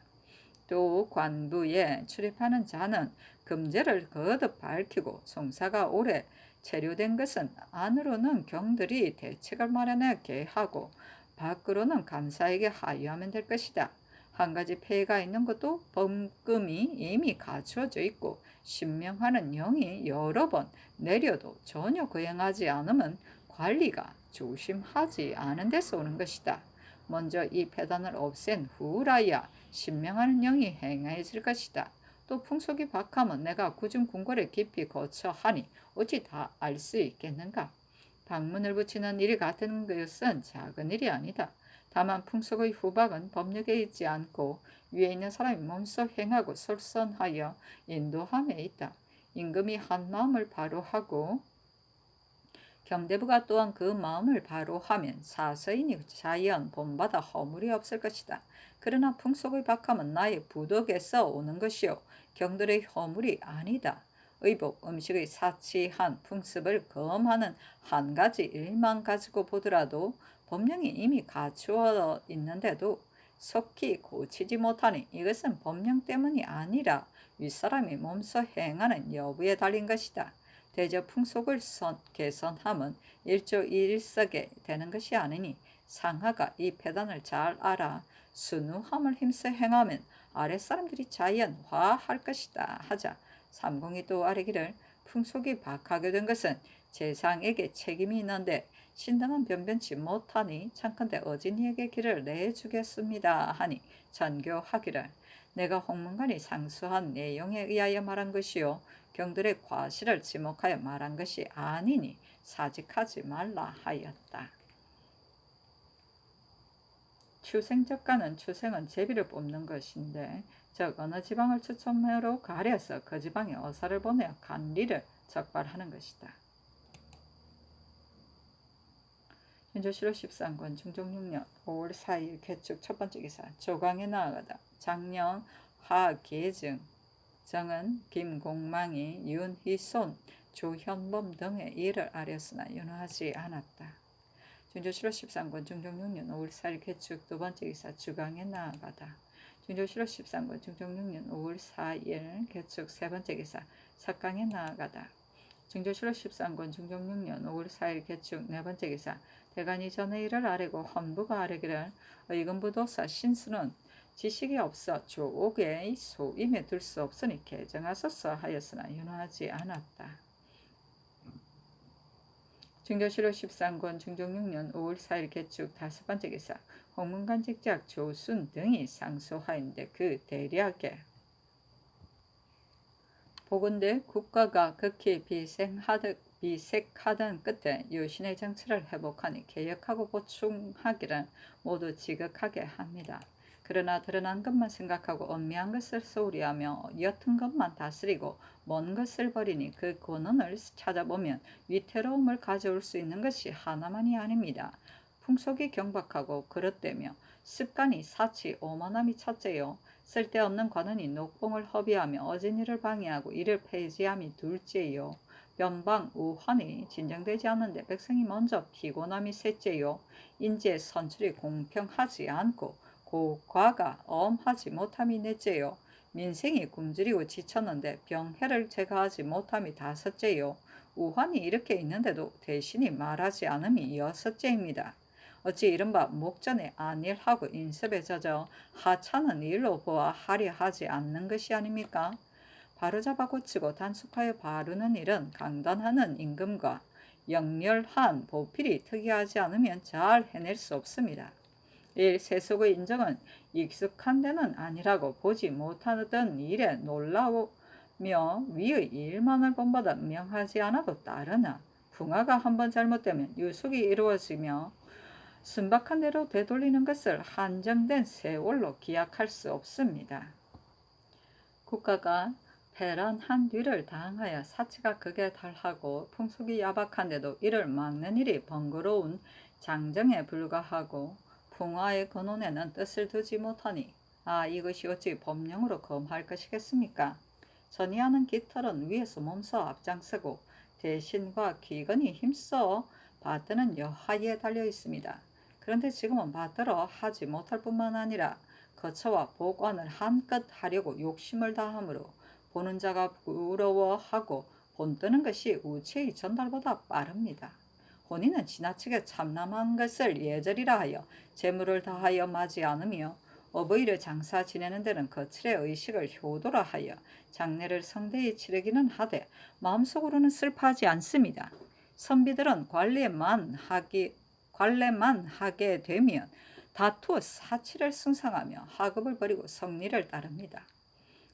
또 관부에 출입하는 자는 금제를 거듭 밝히고 송사가 오래 체류된 것은 안으로는 경들이 대책을 마련하게 하고 밖으로는 감사에게 하유하면 될 것이다. 한 가지 폐해가 있는 것도 범금이 이미 갖추어져 있고 신명하는 영이 여러 번 내려도 전혀 거행하지 않으면 관리가 조심하지 않은 데서 오는 것이다. 먼저 이 폐단을 없앤 후라야 신명하는 영이 행해질 것이다. 또 풍속이 박하면 내가 굳은 궁궐에 깊이 거쳐 하니 어찌 다 알 수 있겠는가? 방문을 붙이는 일 같은 것은 작은 일이 아니다. 다만 풍속의 후박은 법력에 있지 않고 위에 있는 사람이 몸소 행하고 솔선하여 인도함에 있다. 임금이 한 마음을 바로 하고 경대부가 또한 그 마음을 바로 하면 사서인이 자연 본받아 허물이 없을 것이다. 그러나 풍속의 박함은 나의 부덕에서 오는 것이요 경들의 허물이 아니다. 의복, 음식의 사치한 풍습을 검하는 한 가지 일만 가지고 보더라도 법령이 이미 갖추어 있는데도 속히 고치지 못하니 이것은 법령 때문이 아니라 윗사람이 몸소 행하는 여부에 달린 것이다. 대저 풍속을 개선함은 일조일석에 되는 것이 아니니 상하가 이 폐단을 잘 알아 순우함을 힘써 행하면 아랫사람들이 자연화할 것이다 하자 삼공이 또 아뢰기를 풍속이 박하게 된 것은 재상에게 책임이 있는데 신당은 변변치 못하니 창컨대 어진이에게 길을 내주겠습니다 하니 전교하기를 내가 홍문관이 상수한 내용에 의하여 말한 것이요 경들의 과실을 지목하여 말한 것이 아니니 사직하지 말라 하였다. 추생적가는 추생은 제비를 뽑는 것인데 즉 어느 지방을 추첨으로 가려서 그 지방에 어사를 보내어 관리를 적발하는 것이다. 윤조실록 13권 중종 6년 5월 4일 개축 첫 번째 기사 조강에 나아가다. 장령 하계증 정은 김공망이 윤희손 조현범 등의 일을 아뢰었으나 윤호하지 않았다. 준조실록 13권 중종 6년 5월 4일 개축 두 번째 기사 주강에 나아가다. 준조실록 13권 중종 6년 5월 4일 개축 세 번째 기사 석강에 나아가다. 중조실록 13권 중종 6년 5월 4일 개축 네 번째 기사 대간이 전의 일을 아뢰고 헌부가 아뢰기를 의금부도사 신수는 지식이 없어 조옥의 소임에 들 수 없으니 개정하소서 하였으나 윤호하지 않았다. 증조실록 13권 중종 6년 5월 4일 개축 5번째 기사 홍문관 직작 조순 등이 상소하인데 그 대략에 보건대 국가가 극히 비색하던 끝에 유신의 정치를 회복하니 개혁하고 보충하기를 모두 지극하게 합니다. 그러나 드러난 것만 생각하고 엄미한 것을 소홀히하며 옅은 것만 다스리고 먼 것을 버리니 그 근원을 찾아보면 위태로움을 가져올 수 있는 것이 하나만이 아닙니다. 풍속이 경박하고 그릇되며 습관이 사치 오만함이 첫째요. 쓸데없는 관원이 녹봉을 허비하며 어진 일을 방해하고 이를 폐지함이 둘째요. 변방 우환이 진정되지 않는데 백성이 먼저 피곤함이 셋째요. 인지의 선출이 공평하지 않고 고과가 엄하지 못함이 넷째요. 민생이 굶주리고 지쳤는데 병해를 제거하지 못함이 다섯째요. 우환이 이렇게 있는데도 대신이 말하지 않음이 여섯째입니다. 어찌 이른바 목전에 안일하고 인습에 젖어 하찮은 일로 보아 하려 하지 않는 것이 아닙니까? 바로잡아 고치고 단속하여 바르는 일은 강단하는 임금과 영렬한 보필이 특이하지 않으면 잘 해낼 수 없습니다. 세속의 인정은 익숙한 데는 아니라고 보지 못하던 일에 놀라우며 위의 일만을 본받아 명하지 않아도 따르나 풍화가 한번 잘못되면 유속이 이루어지며 순박한 대로 되돌리는 것을 한정된 세월로 기약할 수 없습니다. 국가가 패란한 뒤를 당하여 사치가 극에 달하고 풍속이 야박한데도 이를 막는 일이 번거로운 장정에 불과하고 풍화의 근원에는 뜻을 두지 못하니 이것이 어찌 법령으로 검할 것이겠습니까? 전이하는 깃털은 위에서 몸소 앞장서고 대신과 기근이 힘써 받드는 여하에 달려 있습니다. 그런데 지금은 받들어 하지 못할 뿐만 아니라 거처와 보관을 한껏 하려고 욕심을 다하므로 보는 자가 부러워하고 본뜨는 것이 우체의 전달보다 빠릅니다. 혼인은 지나치게 참남한 것을 예절이라 하여 재물을 다하여 맞이 않으며 어버이를 장사 지내는 데는 거칠의 의식을 효도라 하여 장례를 성대히 치르기는 하되 마음속으로는 슬퍼하지 않습니다. 선비들은 관례만 하게 되면 다투어 사치를 승상하며 하급을 버리고 성리를 따릅니다.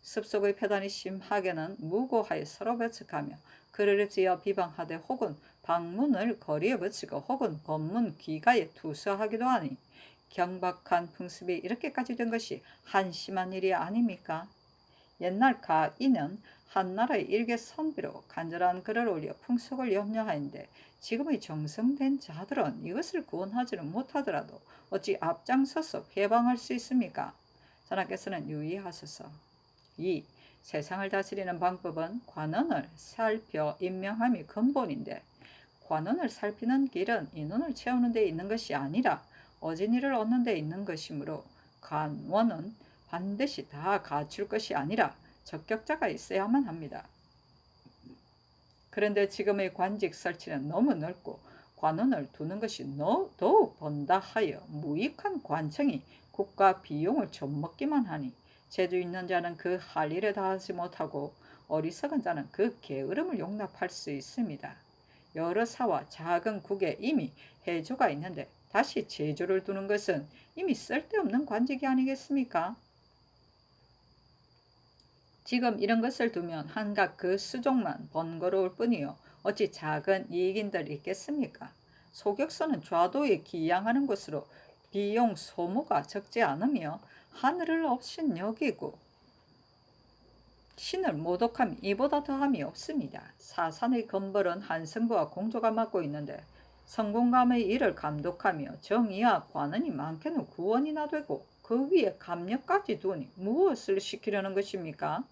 습속의 패단이 심하게는 무고하여 서로 배척하며 글을 지어 비방하되 혹은 방문을 거리에 붙이고 혹은 검문 귀가에 투서하기도 하니 경박한 풍습이 이렇게까지 된 것이 한심한 일이 아닙니까? 옛날 가인은 한나라의 일개 선비로 간절한 글을 올려 풍속을 염려하는데 지금의 정성된 자들은 이것을 구원하지는 못하더라도 어찌 앞장서서 해방할 수 있습니까? 전하께서는 유의하소서. 2. 세상을 다스리는 방법은 관원을 살펴 임명함이 근본인데 관원을 살피는 길은 인원을 채우는 데 있는 것이 아니라 어진이를 얻는 데 있는 것이므로 관원은 반드시 다 갖출 것이 아니라 적격자가 있어야만 합니다. 그런데 지금의 관직 설치는 너무 넓고 관원을 두는 것이 더욱 번다 하여 무익한 관청이 국가 비용을 좀 먹기만 하니 재주 있는 자는 그 할 일에 다하지 못하고 어리석은 자는 그 게으름을 용납할 수 있습니다. 여러 사와 작은 국에 이미 해조가 있는데 다시 제조를 두는 것은 이미 쓸데없는 관직이 아니겠습니까? 지금 이런 것을 두면 한각 그 수종만 번거로울 뿐이요 어찌 작은 이익인들 있겠습니까? 소격서는 좌도에 기양하는 것으로 비용 소모가 적지 않으며 하늘을 업신 여기고 신을 모독함이 이보다 더함이 없습니다. 사산의 건벌은 한성부와 공조가 맡고 있는데 성공감의 일을 감독하며 정의와 관원이 많게는 구원이나 되고 그 위에 감력까지 두니 무엇을 시키려는 것입니까?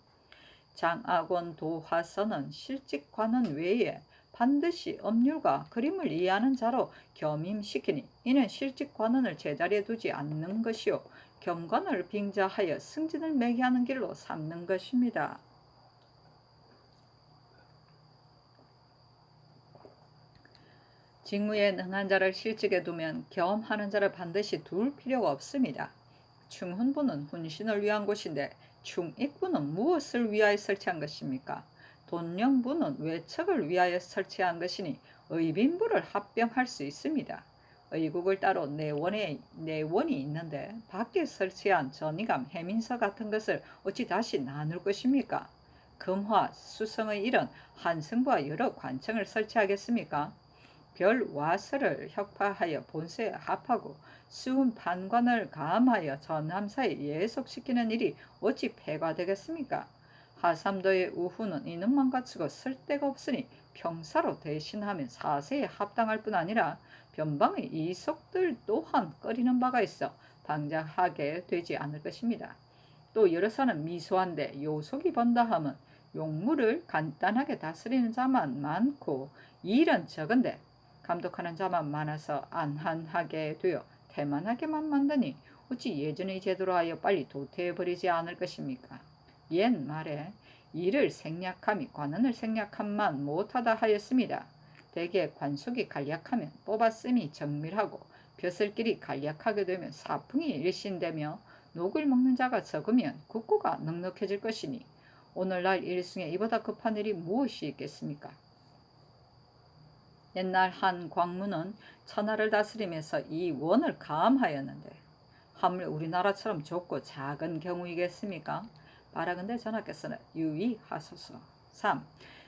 장악원 도화서는 실직 관원 외에 반드시 법률과 그림을 이해하는 자로 겸임시키니 이는 실직 관원을 제자리에 두지 않는 것이요 경관을 빙자하여 승진을 매개하는 길로 삼는 것입니다. 직무에 능한 자를 실직에 두면 겸하는 자를 반드시 둘 필요가 없습니다. 충훈부는 훈신을 위한 곳인데 충익부는 무엇을 위하여 설치한 것입니까? 돈령부는 외척을 위하여 설치한 것이니 의빈부를 합병할 수 있습니다. 의국을 따로 내원이 있는데 밖에 설치한 전의감 해민서 같은 것을 어찌 다시 나눌 것입니까? 금화, 수성의 일은 한승부와 여러 관청을 설치하겠습니까? 별와서를 혁파하여 본세에 합하고 수훈 판관을 가함하여 전함사에 예속시키는 일이 어찌 폐과되겠습니까? 하삼도의 우후는 이놈만 갖추고 쓸데가 없으니 평사로 대신하면 사세에 합당할 뿐 아니라 변방의 이속들 또한 꺼리는 바가 있어 방장하게 되지 않을 것입니다. 또 여러 사는 미소한데 요속이 번다 함은 용무를 간단하게 다스리는 자만 많고 일은 적은데 감독하는 자만 많아서 안한하게 되어 태만하게만 만드니 어찌 예전의 제도로 하여 빨리 도태해버리지 않을 것입니까? 옛 말에 이를 생략함이 관원을 생략함만 못하다 하였습니다. 대개 관속이 간략하면 뽑았음이 정밀하고 벼슬길이 간략하게 되면 사풍이 일신되며 녹을 먹는 자가 적으면 국고가 넉넉해질 것이니 오늘날 일승에 이보다 급한 일이 무엇이 있겠습니까? 옛날 한 광무는 천하를 다스리면서 이 원을 가함하였는데 하물 우리나라처럼 좁고 작은 경우이겠습니까? 바라건대 전하께서는 유의하소서. 3.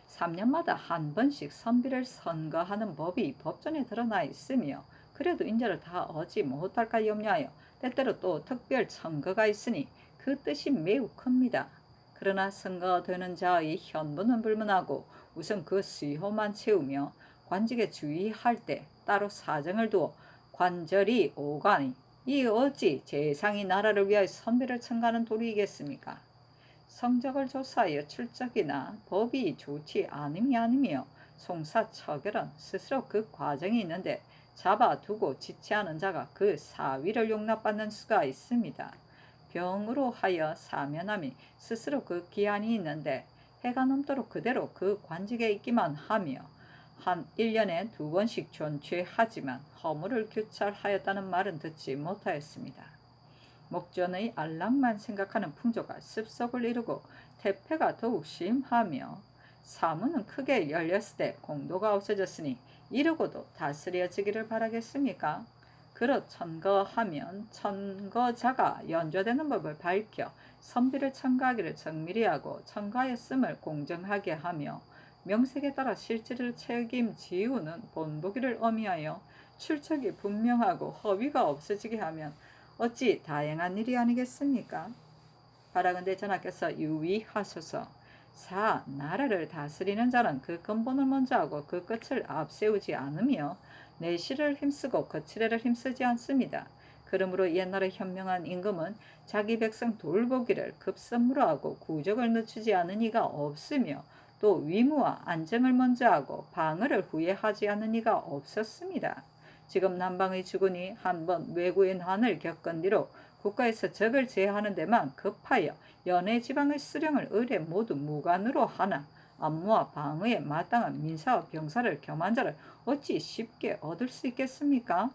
3년마다 한 번씩 선비를 선거하는 법이 법전에 드러나 있으며 그래도 인자를 다 얻지 못할까이옵냐하여 때때로 또 특별 선거가 있으니 그 뜻이 매우 큽니다. 그러나 선거되는 자의 현분은 불문하고 우선 그 수요만 채우며 관직에 주의할 때 따로 사정을 두어 관절이 오가니 이 어찌 재상이 나라를 위하여 선비를 청가하는 도리이겠습니까? 성적을 조사하여 출적이나 법이 좋지 않음이 아니며 송사처결은 스스로 그 과정이 있는데 잡아두고 지체하는 자가 그 사위를 용납받는 수가 있습니다. 병으로 하여 사면함이 스스로 그 기한이 있는데 해가 넘도록 그대로 그 관직에 있기만 하며 한 1년에 2번씩 존취하지만 허물을 규찰하였다는 말은 듣지 못하였습니다. 목전의 안락만 생각하는 풍조가 습속을 이루고 태폐가 더욱 심하며 사문은 크게 열렸을 때 공도가 없어졌으니 이러고도 다스려지기를 바라겠습니까? 그릇 천거하면 천거자가 연좌되는 법을 밝혀 선비를 천거하기를 정밀히 하고 천거하였음을 공정하게 하며 명색에 따라 실질을 책임지우는 본보기를 어미하여 출처이 분명하고 허위가 없어지게 하면 어찌 다행한 일이 아니겠습니까? 바라건대 전하께서 유의하소서. 4. 나라를 다스리는 자는 그 근본을 먼저 하고 그 끝을 앞세우지 않으며 내실을 힘쓰고 거칠애를 힘쓰지 않습니다. 그러므로 옛날에 현명한 임금은 자기 백성 돌보기를 급선무로 하고 구적을 늦추지 않은 이가 없으며 또 위무와 안정을 먼저 하고 방어를 후회하지 않은 이가 없었습니다. 지금 남방의 주군이 한번 외구의 난을 겪은 뒤로 국가에서 적을 제하는 데만 급하여 연해 지방의 수령을 의뢰 모두 무관으로 하나 안무와 방어에 마땅한 민사와 병사를 겸한 자를 어찌 쉽게 얻을 수 있겠습니까?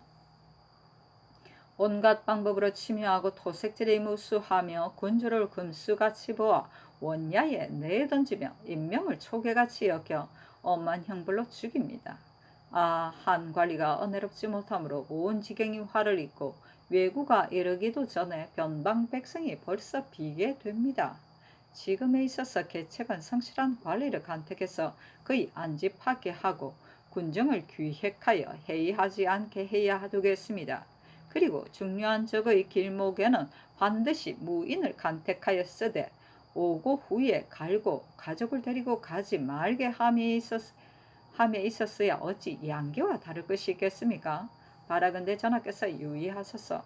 온갖 방법으로 침해하고 토색질에 무수하며 군주를 금수같이 보아 원야에 내던지며 인명을 초계같이 여겨 엄한 형벌로 죽입니다. 한 관리가 은혜롭지 못하므로 온 지경이 화를 입고 외구가 이르기도 전에 변방 백성이 벌써 비게 됩니다. 지금에 있어서 계책은 성실한 관리를 간택해서 그의 안집하게 하고 군정을 기획하여 해이하지 않게 해야 하겠습니다. 그리고 중요한 적의 길목에는 반드시 무인을 간택하여 쓰되 오고 후에 갈고 가족을 데리고 가지 말게 함에 있었어야 어찌 양계와 다를 것이 있겠습니까? 바라건대 전하께서 유의하소서.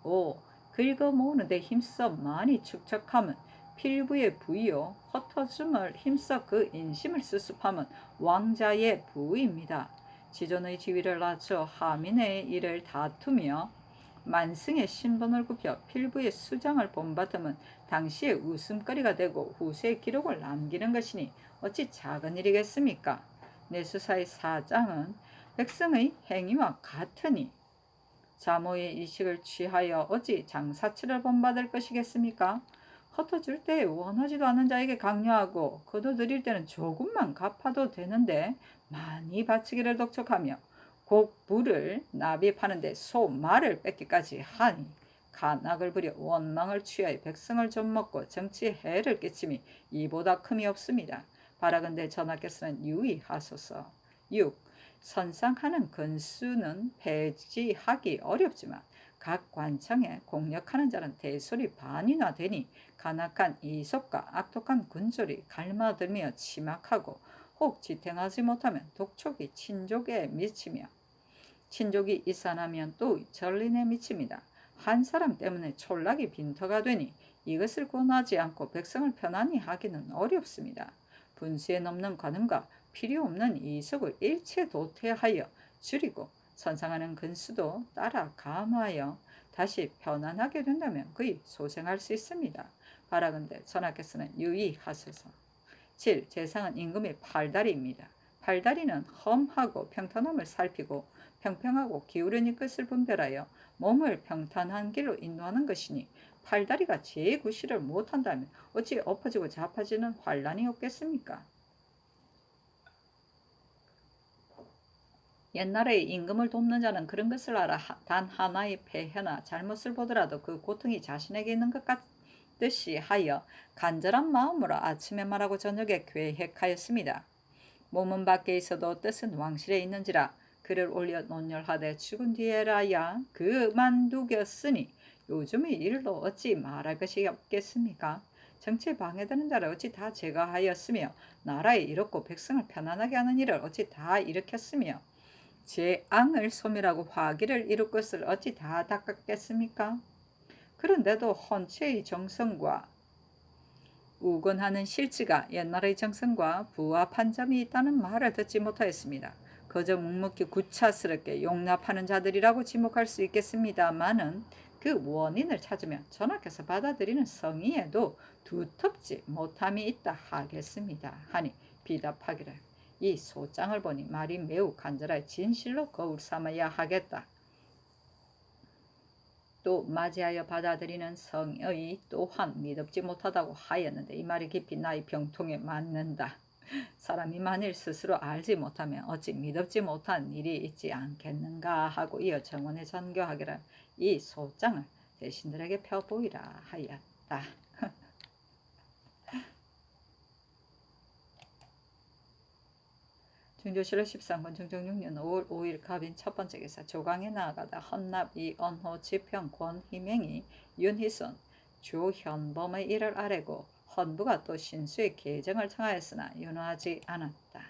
5. 긁어 모으는데 힘써 많이 축적하면 필부의 부이요 흩어짐을 힘써 그 인심을 수습하면 왕자의 부입니다. 지존의 지위를 낮춰 하민의 일을 다투며 만승의 신분을 굽혀 필부의 수장을 본받으면 당시의 웃음거리가 되고 후세의 기록을 남기는 것이니 어찌 작은 일이겠습니까? 내수사의 사장은 백성의 행위와 같으니 자모의 이식을 취하여 어찌 장사치를 본받을 것이겠습니까? 흩어줄 때 원하지도 않는 자에게 강요하고 거둬들일 때는 조금만 갚아도 되는데 많이 바치기를 독촉하며 곡부를 납입하는데 소 말을 뺏기까지 하니 간악을 부려 원망을 취하여 백성을 좀먹고 정치에 해를 끼침이 이보다 큼이 없습니다. 바라건대 전하께서는 유의하소서. 6. 선상하는 건수는 폐지하기 어렵지만 각 관청에 공력하는 자는 대소리 반이나 되니 간악한 이속과 악독한 군졸이 갈마들며 침악하고 혹 지탱하지 못하면 독촉이 친족에 미치며 친족이 이산하면 또 전린에 미칩니다. 한 사람 때문에 촌락이 빈터가 되니 이것을 권하지 않고 백성을 편안히 하기는 어렵습니다. 분수에 넘는 관음과 필요 없는 이속을 일체 도태하여 줄이고 선상하는 근수도 따라 감하여 다시 편안하게 된다면 거의 소생할 수 있습니다. 바라건대 전하께서는 유의하소서. 7. 재상은 임금의 팔다리입니다. 팔다리는 험하고 평탄함을 살피고 평평하고 기울어진 끝을 분별하여 몸을 평탄한 길로 인도하는 것이니 팔다리가 제구실을 못한다면 어찌 엎어지고 잡아지는 환란이 없겠습니까? 옛날에 임금을 돕는 자는 그런 것을 알아 단 하나의 폐해나 잘못을 보더라도 그 고통이 자신에게 있는 것 같듯이 하여 간절한 마음으로 아침에 말하고 저녁에 계획하였습니다. 몸은 밖에 있어도 뜻은 왕실에 있는지라 그를 올려 논열하되 죽은 뒤에라야 그만두겠으니 요즘의 일로 어찌 말할 것이 없겠습니까? 정치에 방해되는 자를 어찌 다 제거하였으며 나라에 이롭고 백성을 편안하게 하는 일을 어찌 다 일으켰으며 재앙을 소멸하고 화기를 이룰 것을 어찌 다 닦았겠습니까? 그런데도 헌체의 정성과 우건하는 실지가 옛날의 정성과 부합한 점이 있다는 말을 듣지 못하였습니다. 그저 묵묵히 구차스럽게 용납하는 자들이라고 지목할 수 있겠습니다마는 그 원인을 찾으면 전하께서 받아들이는 성의에도 두텁지 못함이 있다 하겠습니다. 하니 비답하기를 이 소장을 보니 말이 매우 간절하여 진실로 거울 삼아야 하겠다. 또 맞이하여 받아들이는 성의 또한 믿음지 못하다고 하였는데 이 말이 깊이 나의 병통에 맞는다. 사람이 만일 스스로 알지 못하면 어찌 믿음지 못한 일이 있지 않겠는가 하고 이어 정원에 전교하기를 이 소장을 대신들에게 펴보이라 하였다. 중조실로 13권 중종 6년 5월 5일 갑인 첫 번째 기사 조강에 나아가다 헌납 이언호 지평 권희명이 윤희손 조현범의 일을 아뢰고 헌부가 또 신수의 계정을 청하였으나 윤호하지 않았다.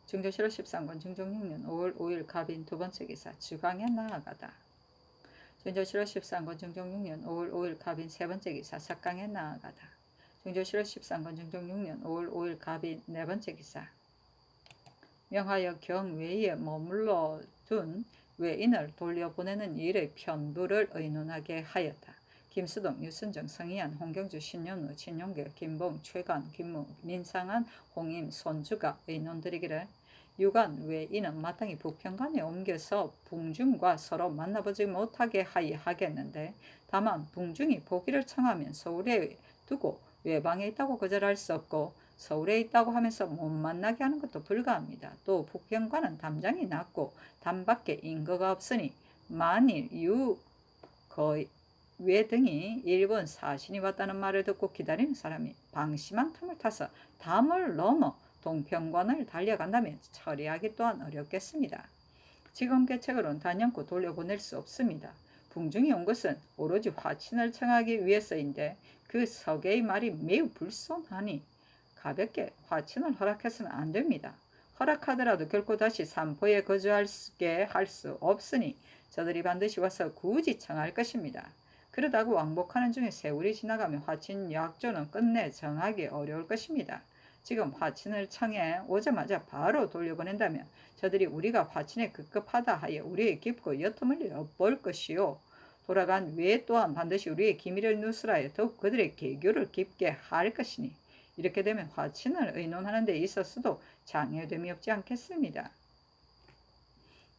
중조실로 13권 중종 6년 5월 5일 갑인 두 번째 기사 주강에 나아가다. 중조실로 13권 중종 6년 5월 5일 갑인 세 번째 기사 석강에 나아가다. 중조실로 13권 중종 6년 5월 5일 갑인 네 번째 기사 명하여 경외에 머물러 둔 외인을 돌려보내는 일의 편부를 의논하게 하였다. 김수동, 유순정, 성희안, 홍경주, 신현우, 진용교, 김봉, 최관, 김무, 민상한, 홍임, 손주가 의논드리기를 유관 외인은 마땅히 북평관에 옮겨서 붕중과 서로 만나보지 못하게 하겠는데 다만 붕중이 보기를 청하면 서울에 두고 외방에 있다고 거절할 수 없고 서울에 있다고 하면서 못 만나게 하는 것도 불가합니다. 또 북평관은 담장이 낮고 담밖에 인거가 없으니 만일 유거외 등이 일본 사신이 왔다는 말을 듣고 기다리는 사람이 방심한 틈을 타서 담을 넘어 동평관을 달려간다면 처리하기 또한 어렵겠습니다. 지금 계책으로는 단연코 돌려보낼 수 없습니다. 붕중이 온 것은 오로지 화친을 청하기 위해서인데 그 서계의 말이 매우 불손하니 가볍게 화친을 허락해서는 안 됩니다. 허락하더라도 결코 다시 삼포에 거주하게 할 수 없으니 저들이 반드시 와서 굳이 청할 것입니다. 그러다가 왕복하는 중에 세월이 지나가면 화친 약조는 끝내 정하기 어려울 것입니다. 지금 화친을 청해 오자마자 바로 돌려보낸다면 저들이 우리가 화친에 급급하다 하여 우리의 깊고 옅음을 엿볼 것이요. 돌아간 외에 또한 반드시 우리의 기밀을 누설하여 더욱 그들의 계교를 깊게 할 것이니 이렇게 되면 화친을 의논하는 데 있어서도 장애됨이 없지 않겠습니다.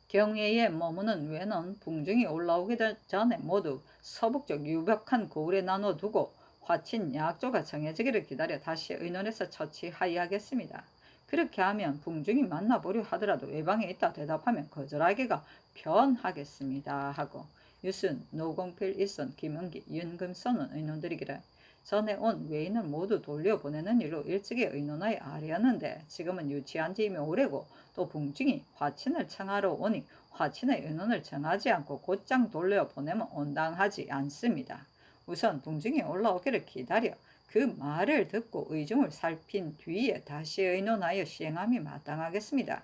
경외에 머무는 외는 붕중이 올라오기 전에 모두 서북쪽 유벽한 고을에 나눠두고 화친 약조가 정해지기를 기다려 다시 의논해서 처치하여야겠습니다. 그렇게 하면 북중이 만나보려 하더라도 외방에 있다 대답하면 거절하기가 편하겠습니다. 하고 유순, 노공필, 일선, 김은기, 윤금선은 의논들이기를 전에 온 외인을 모두 돌려보내는 일로 일찍이 의논하여 아뢰었는데 지금은 유치한 지 이미 오래고 또 북중이 화친을 청하러 오니 화친의 의논을 정하지 않고 곧장 돌려보내면 온당하지 않습니다. 우선 북중이 올라오기를 기다려 그 말을 듣고 의중을 살핀 뒤에 다시 의논하여 시행함이 마땅하겠습니다.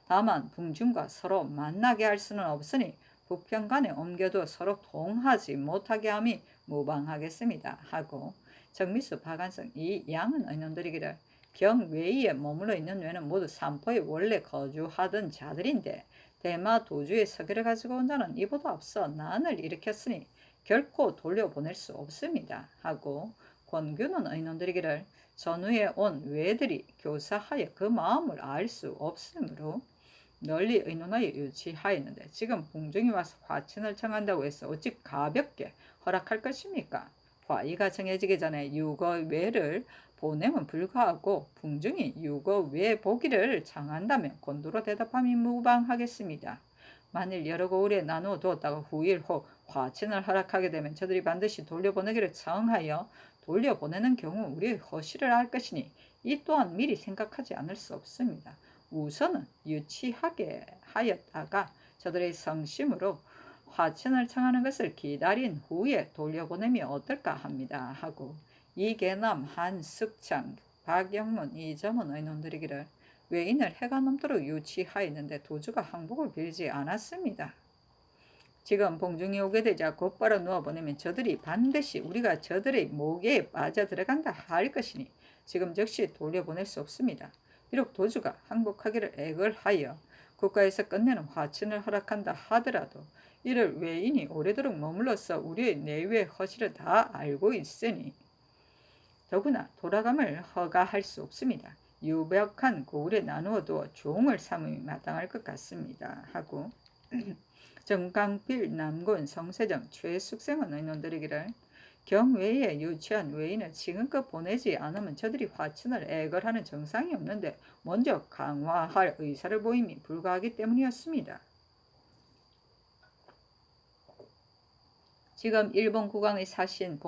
다만 북중과 서로 만나게 할 수는 없으니 북편 간에 옮겨두어 서로 통하지 못하게 함이 무방하겠습니다. 하고 정미수, 박한성 이 양은 의논들이기를 경외에 머물러 있는 외는 모두 삼포에 원래 거주하던 자들인데 대마 도주의 서기를 가지고 온 자는 이보다 앞서 난을 일으켰으니 결코 돌려보낼 수 없습니다. 하고 권규는 의논들이기를 전후에 온 외들이 교사하여 그 마음을 알 수 없으므로 널리 의논하여 유치하였는데 지금 봉중이 와서 화친을 청한다고 해서 어찌 가볍게 허락할 것입니까? 화의가 정해지기 전에 유거외를 보내면 불가하고 북중이 유거외 보기를 청한다면 곤두로 대답함이 무방하겠습니다. 만일 여러 고을에 나누어 두었다가 후일 후 화친을 허락하게 되면 저들이 반드시 돌려보내기를 청하여 돌려보내는 경우 우리의 허실을 할 것이니 이 또한 미리 생각하지 않을 수 없습니다. 우선은 유치하게 하였다가 저들의 성심으로 화친을 청하는 것을 기다린 후에 돌려보내미 어떨까 합니다. 하고 이계남, 한숙창, 박영문, 이점은 의논들이기를 외인을 해가 넘도록 유치하였는데 도주가 항복을 빌지 않았습니다. 지금 봉중이 오게 되자 곧바로 놓아보내면 저들이 반드시 우리가 저들의 목에 빠져 들어간다 할 것이니 지금 즉시 돌려보낼 수 없습니다. 비록 도주가 항복하기를 애걸하여 국가에서 끝내는 화친을 허락한다 하더라도 이를 외인이 오래도록 머물러서 우리의 내외 허실을 다 알고 있으니 더구나 돌아감을 허가할 수 없습니다. 유벽한 고을에 나누어 두어 종을 삼음이 마땅할 것 같습니다. 하고 정강필, 남군, 성세정, 최숙생은 의논들이기를 경외에 유치한 외인을 지금껏 보내지 않으면 저들이 화친을 애걸하는 정상이 없는데 먼저 강화할 의사를 보임이 불가하기 때문이었습니다. 지금 일본 국왕의 사신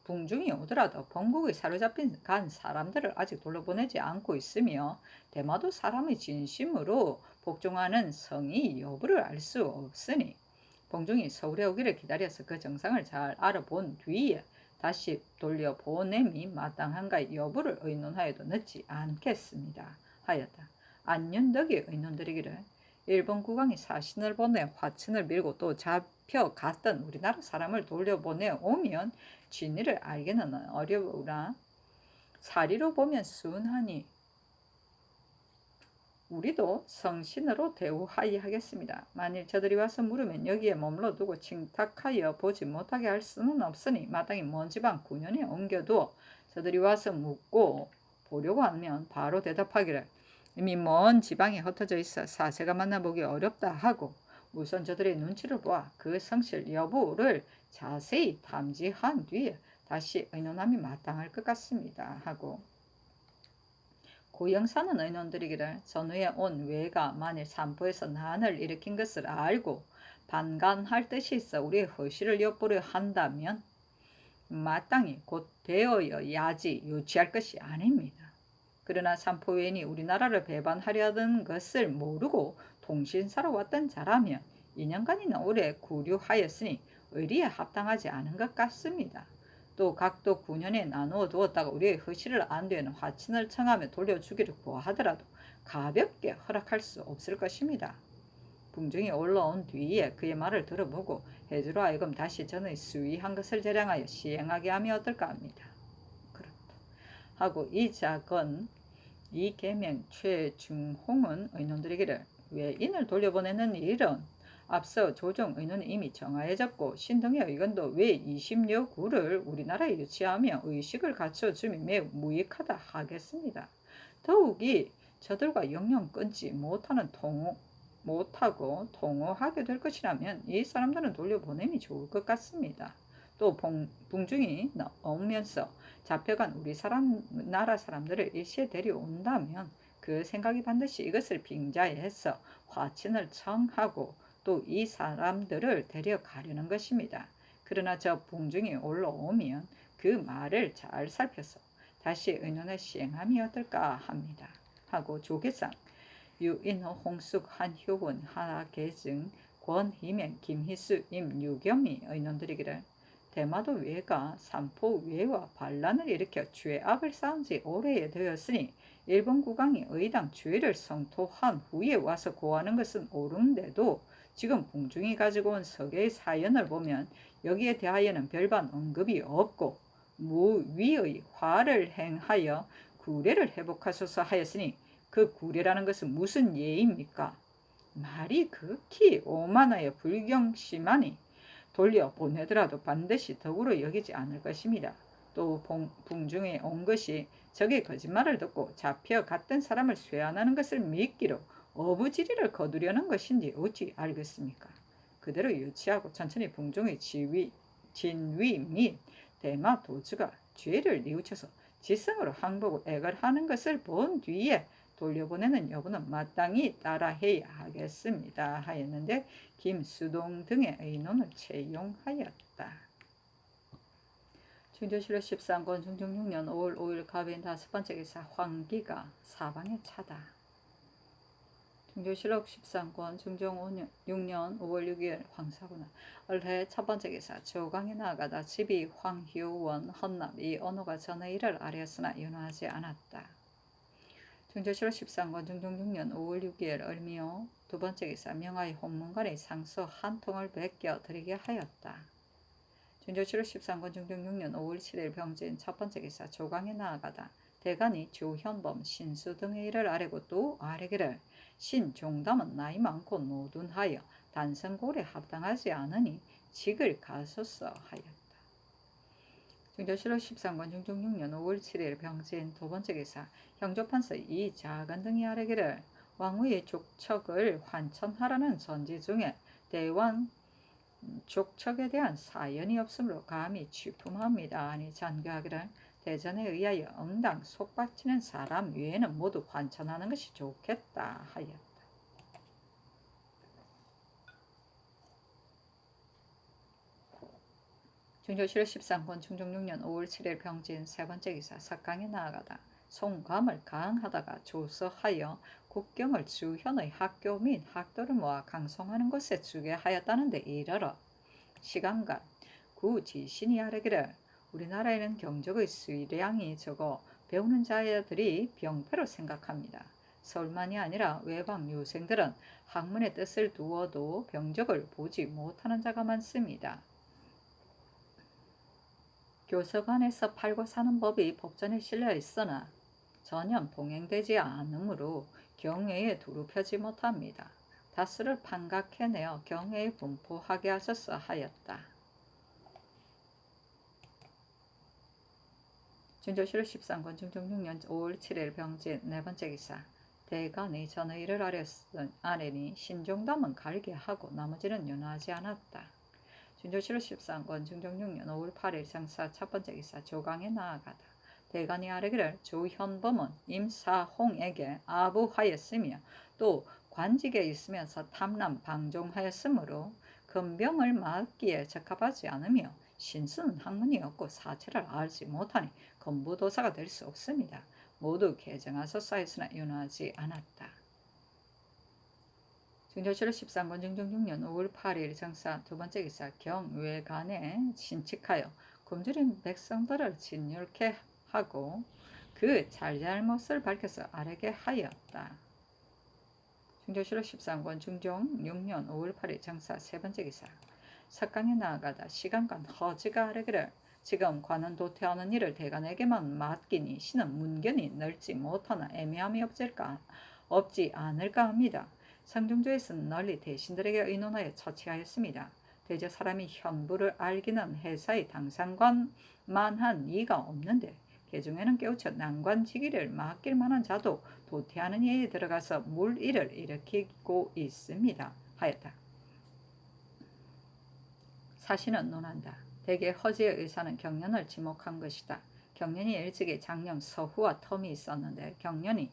북중이 오더라도 본국에 사로잡힌 간 사람들을 아직 돌려보내지 않고 있으며 대마도 사람의 진심으로 복종하는 성의 여부를 알 수 없으니 봉중이 서울에 오기를 기다려서 그 정상을 잘 알아본 뒤에 다시 돌려보냄이 마땅한가 여부를 의논하여도 늦지 않겠습니다. 하였다. 안윤덕이 의논드리기를 일본 국왕이 사신을 보내 화친을 밀고 또 잡혀갔던 우리나라 사람을 돌려보내 오면 진위를 알기는 어려우나 사리로 보면 순하니 우리도 성신으로 대우하여 하겠습니다. 만일 저들이 와서 물으면 여기에 머물러 두고 칭탁하여 보지 못하게 할 수는 없으니 마땅히 먼 지방 9년에 옮겨두어 저들이 와서 묻고 보려고 하면 바로 대답하기를 이미 먼 지방에 흩어져 있어 사세가 만나보기 어렵다 하고 우선 저들의 눈치를 보아 그 성실 여부를 자세히 탐지한 뒤에 다시 의논함이 마땅할 것 같습니다. 하고 고영사는 의논드리기를 전후에 온 외가 만일 삼포에서 난을 일으킨 것을 알고 반간할 뜻이 있어 우리의 허실을 엿보려 한다면 마땅히 곧 되어야 야지 유치할 것이 아닙니다. 그러나 삼포 외인이 우리나라를 배반하려던 것을 모르고 통신사로 왔던 자라면 2년간이나 오래 구류하였으니 의리에 합당하지 않은 것 같습니다. 또 각도 9년에 나누어 두었다가 우리의 허실을 안 되는 화친을 청하며 돌려주기를 구하더라도 가볍게 허락할 수 없을 것입니다. 북중이 올라온 뒤에 그의 말을 들어보고 해주로 하여금 다시 전의 수위한 것을 재량하여 시행하게 하면 어떨까 합니다. 그렇다. 하고 이작은 이계명 최중홍은 의논드리기를 외인을 돌려보내는 일은 앞서 조정 의논이 이미 정하여졌고 신동의 의견도 외 20여 구를 우리나라에 유치하며 의식을 갖춰줌이 매우 무익하다 하겠습니다. 더욱이 저들과 영영 끊지 못하고 통호하게 될 것이라면 이 사람들은 돌려보냄이 좋을 것 같습니다. 또 봉중이 나오면서 잡혀간 우리 나라 사람들을 일시에 데려온다면 그 생각이 반드시 이것을 빙자해서 화친을 청하고 또 이 사람들을 데려가려는 것입니다. 그러나 저 봉중이 올라오면 그 말을 잘 살펴서 다시 의논에 시행함이 어떨까 합니다. 하고 조계상 유인호, 홍숙, 한효원, 하계증, 권희맹, 김희수, 임유겸이 의논드리기를 대마도 외가 삼포 외와 반란을 일으켜 죄악을 쌓은 지 오래 되었으니 일본 국왕이 의당 죄를 성토한 후에 와서 고하는 것은 옳은데도 지금 봉중이 가지고 온 서계의 사연을 보면 여기에 대하여는 별반 언급이 없고 무위의 화를 행하여 구례를 회복하소서 하였으니 그 구례라는 것은 무슨 예입니까? 말이 극히 오만하여 불경심하니 돌려보내더라도 반드시 덕으로 여기지 않을 것입니다. 또 봉중에 온 것이 적의 거짓말을 듣고 잡혀갔던 사람을 쇠안하는 것을 미끼로 어부지리를 거두려는 것인지 어찌 알겠습니까? 그대로 유치하고 천천히 봉중의 진위 및 대마 도주가 죄를 뉘우쳐서 지성으로 항복을 애걸하는 것을 본 뒤에 돌려보내는 여부는 마땅히 따라해야 하겠습니다. 하였는데 김수동 등의 의논을 채용하였다. 중조실록 13권 중종 6년 5월 5일 갑인 5번째 기사 황기가 사방에 차다. 중조실록 13권 중종 6년 5월 6일 황사구나 을해 첫번째 기사 조강에 나아가다 집이 황효원 헌납 이 언호가 전의 일을 아뢰었으나 윤화하지 않았다. 중조실록 13권 중종 6년 5월 6일 을미호 두번째 기사 명하의 홍문관의 상소 한 통을 베껴 드리게 하였다. 중조실록 13권 중종 6년 5월 7일 병진 첫번째 기사 조강에 나아가다 대간이 조현범 신수 등의 일을 아뢰고 또 아뢰기를 신종담은 나이 많고 노둔하여 단성골에 합당하지 않으니 직을 가소서 하였다. 중조실록 13권 중종 6년 5월 7일 병진 두번째 기사 형조판서 이작은 등이 아뢰기를 왕후의 족척을 환천하라는 전지 중에 대왕 족척에 대한 사연이 없으므로 감히 취품합니다. 아니 전교하기를 대전에 의하여 응당 속박치는 사람 외에는 모두 환천하는 것이 좋겠다 하였다. 중조실록 13권 중종 6년 5월 7일 병진 세번째 기사 석강에 나아가다 송감을 강하다가 조서하여 국경을 주현의 학교 및 학도를 모아 강송하는 곳에 주게 하였다는데 이르러 시간간 구지신이 아뢰기를 우리나라에는 경적의 수량이 적어 배우는 자들이 병폐로 생각합니다. 서울만이 아니라 외방 유생들은 학문의 뜻을 두어도 병적을 보지 못하는 자가 많습니다. 교서관에서 팔고 사는 법이 법전에 실려 있으나 전혀 봉행되지 않으므로 경회에 두루 펴지 못합니다. 다수를 판각해내어 경회에 분포하게 하소서 하였다. 중조실록 13권 중종 6년 5월 7일 병진 네번째 기사 대간이 전의 일을 아뢰니 신종담은 갈게 하고 나머지는 윤화하지 않았다. 중조실록 13권 중종 6년 5월 8일 장사 첫번째 기사 조강에 나아가다 대간이 아뢰기를 조현범은 임사홍에게 아부하였으며 또 관직에 있으면서 탐람 방종하였으므로 금병을 맡기에 적합하지 않으며 신수는 학문이 없고 사체를 알지 못하니 건부도사가 될 수 없습니다. 모두 개정하소서 하였으나 윤화하지 않았다. 중조실록 13권 중종 6년 5월 8일 장사 두번째 기사 경외간에 신칙하여 굶주린 백성들을 진율케 하고 그 잘잘못을 밝혀서 아뢰게 하였다. 중조실록 13권 중종 6년 5월 8일 장사 세번째 기사 석강에 나아가다 시간간 허지가 아뢰기를 지금 관은 도태하는 일을 대간에게만 맡기니 신은 문견이 넓지 못하나 애매함이 없지 않을까 합니다. 성중조에서는 널리 대신들에게 의논하여 처치하였습니다. 대저 사람이 현부를 알기는 회사의 당상관만 한 이가 없는데 개중에는 깨우쳐 난관지기를 맡길 만한 자도 도태하는 예에 들어가서 물일을 일으키고 있습니다. 하였다. 사신은 논한다. 대개 허지의 의사는 경련을 지목한 것이다. 경련이 일찍이 장령 서후와 텀이 있었는데 경련이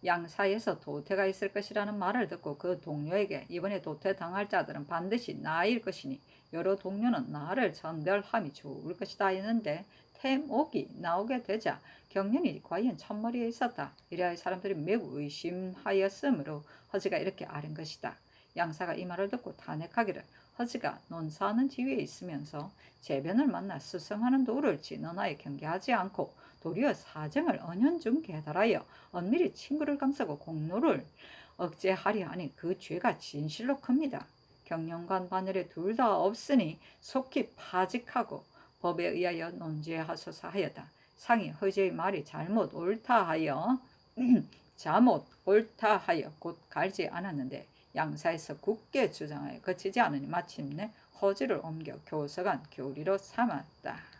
양사에서 도태가 있을 것이라는 말을 듣고 그 동료에게 이번에 도태당할 자들은 반드시 나일 것이니 여러 동료는 나를 전별함이 좋을 것이다 했는데 태목이 나오게 되자 경련이 과연 첫머리에 있었다. 이래야 사람들이 매우 의심하였으므로 허지가 이렇게 아는 것이다. 양사가 이 말을 듣고 탄핵하기를 허지가 논사하는 지위에 있으면서 재변을 만나 수성하는 도를 진언하에 경계하지 않고 도리어 사정을 은연중 계달하여 은밀히 친구를 감싸고 공로를 억제하려 하니 그 죄가 진실로 큽니다. 경영관 바늘에 둘 다 없으니 속히 파직하고 법에 의하여 논죄하소서 하였다. 상이 허지의 말이 잘못 옳다 하여 곧 갈지 않았는데 양사에서 굳게 주장하여 거치지 않으니 마침내 허지를 옮겨 교서관 교리로 삼았다.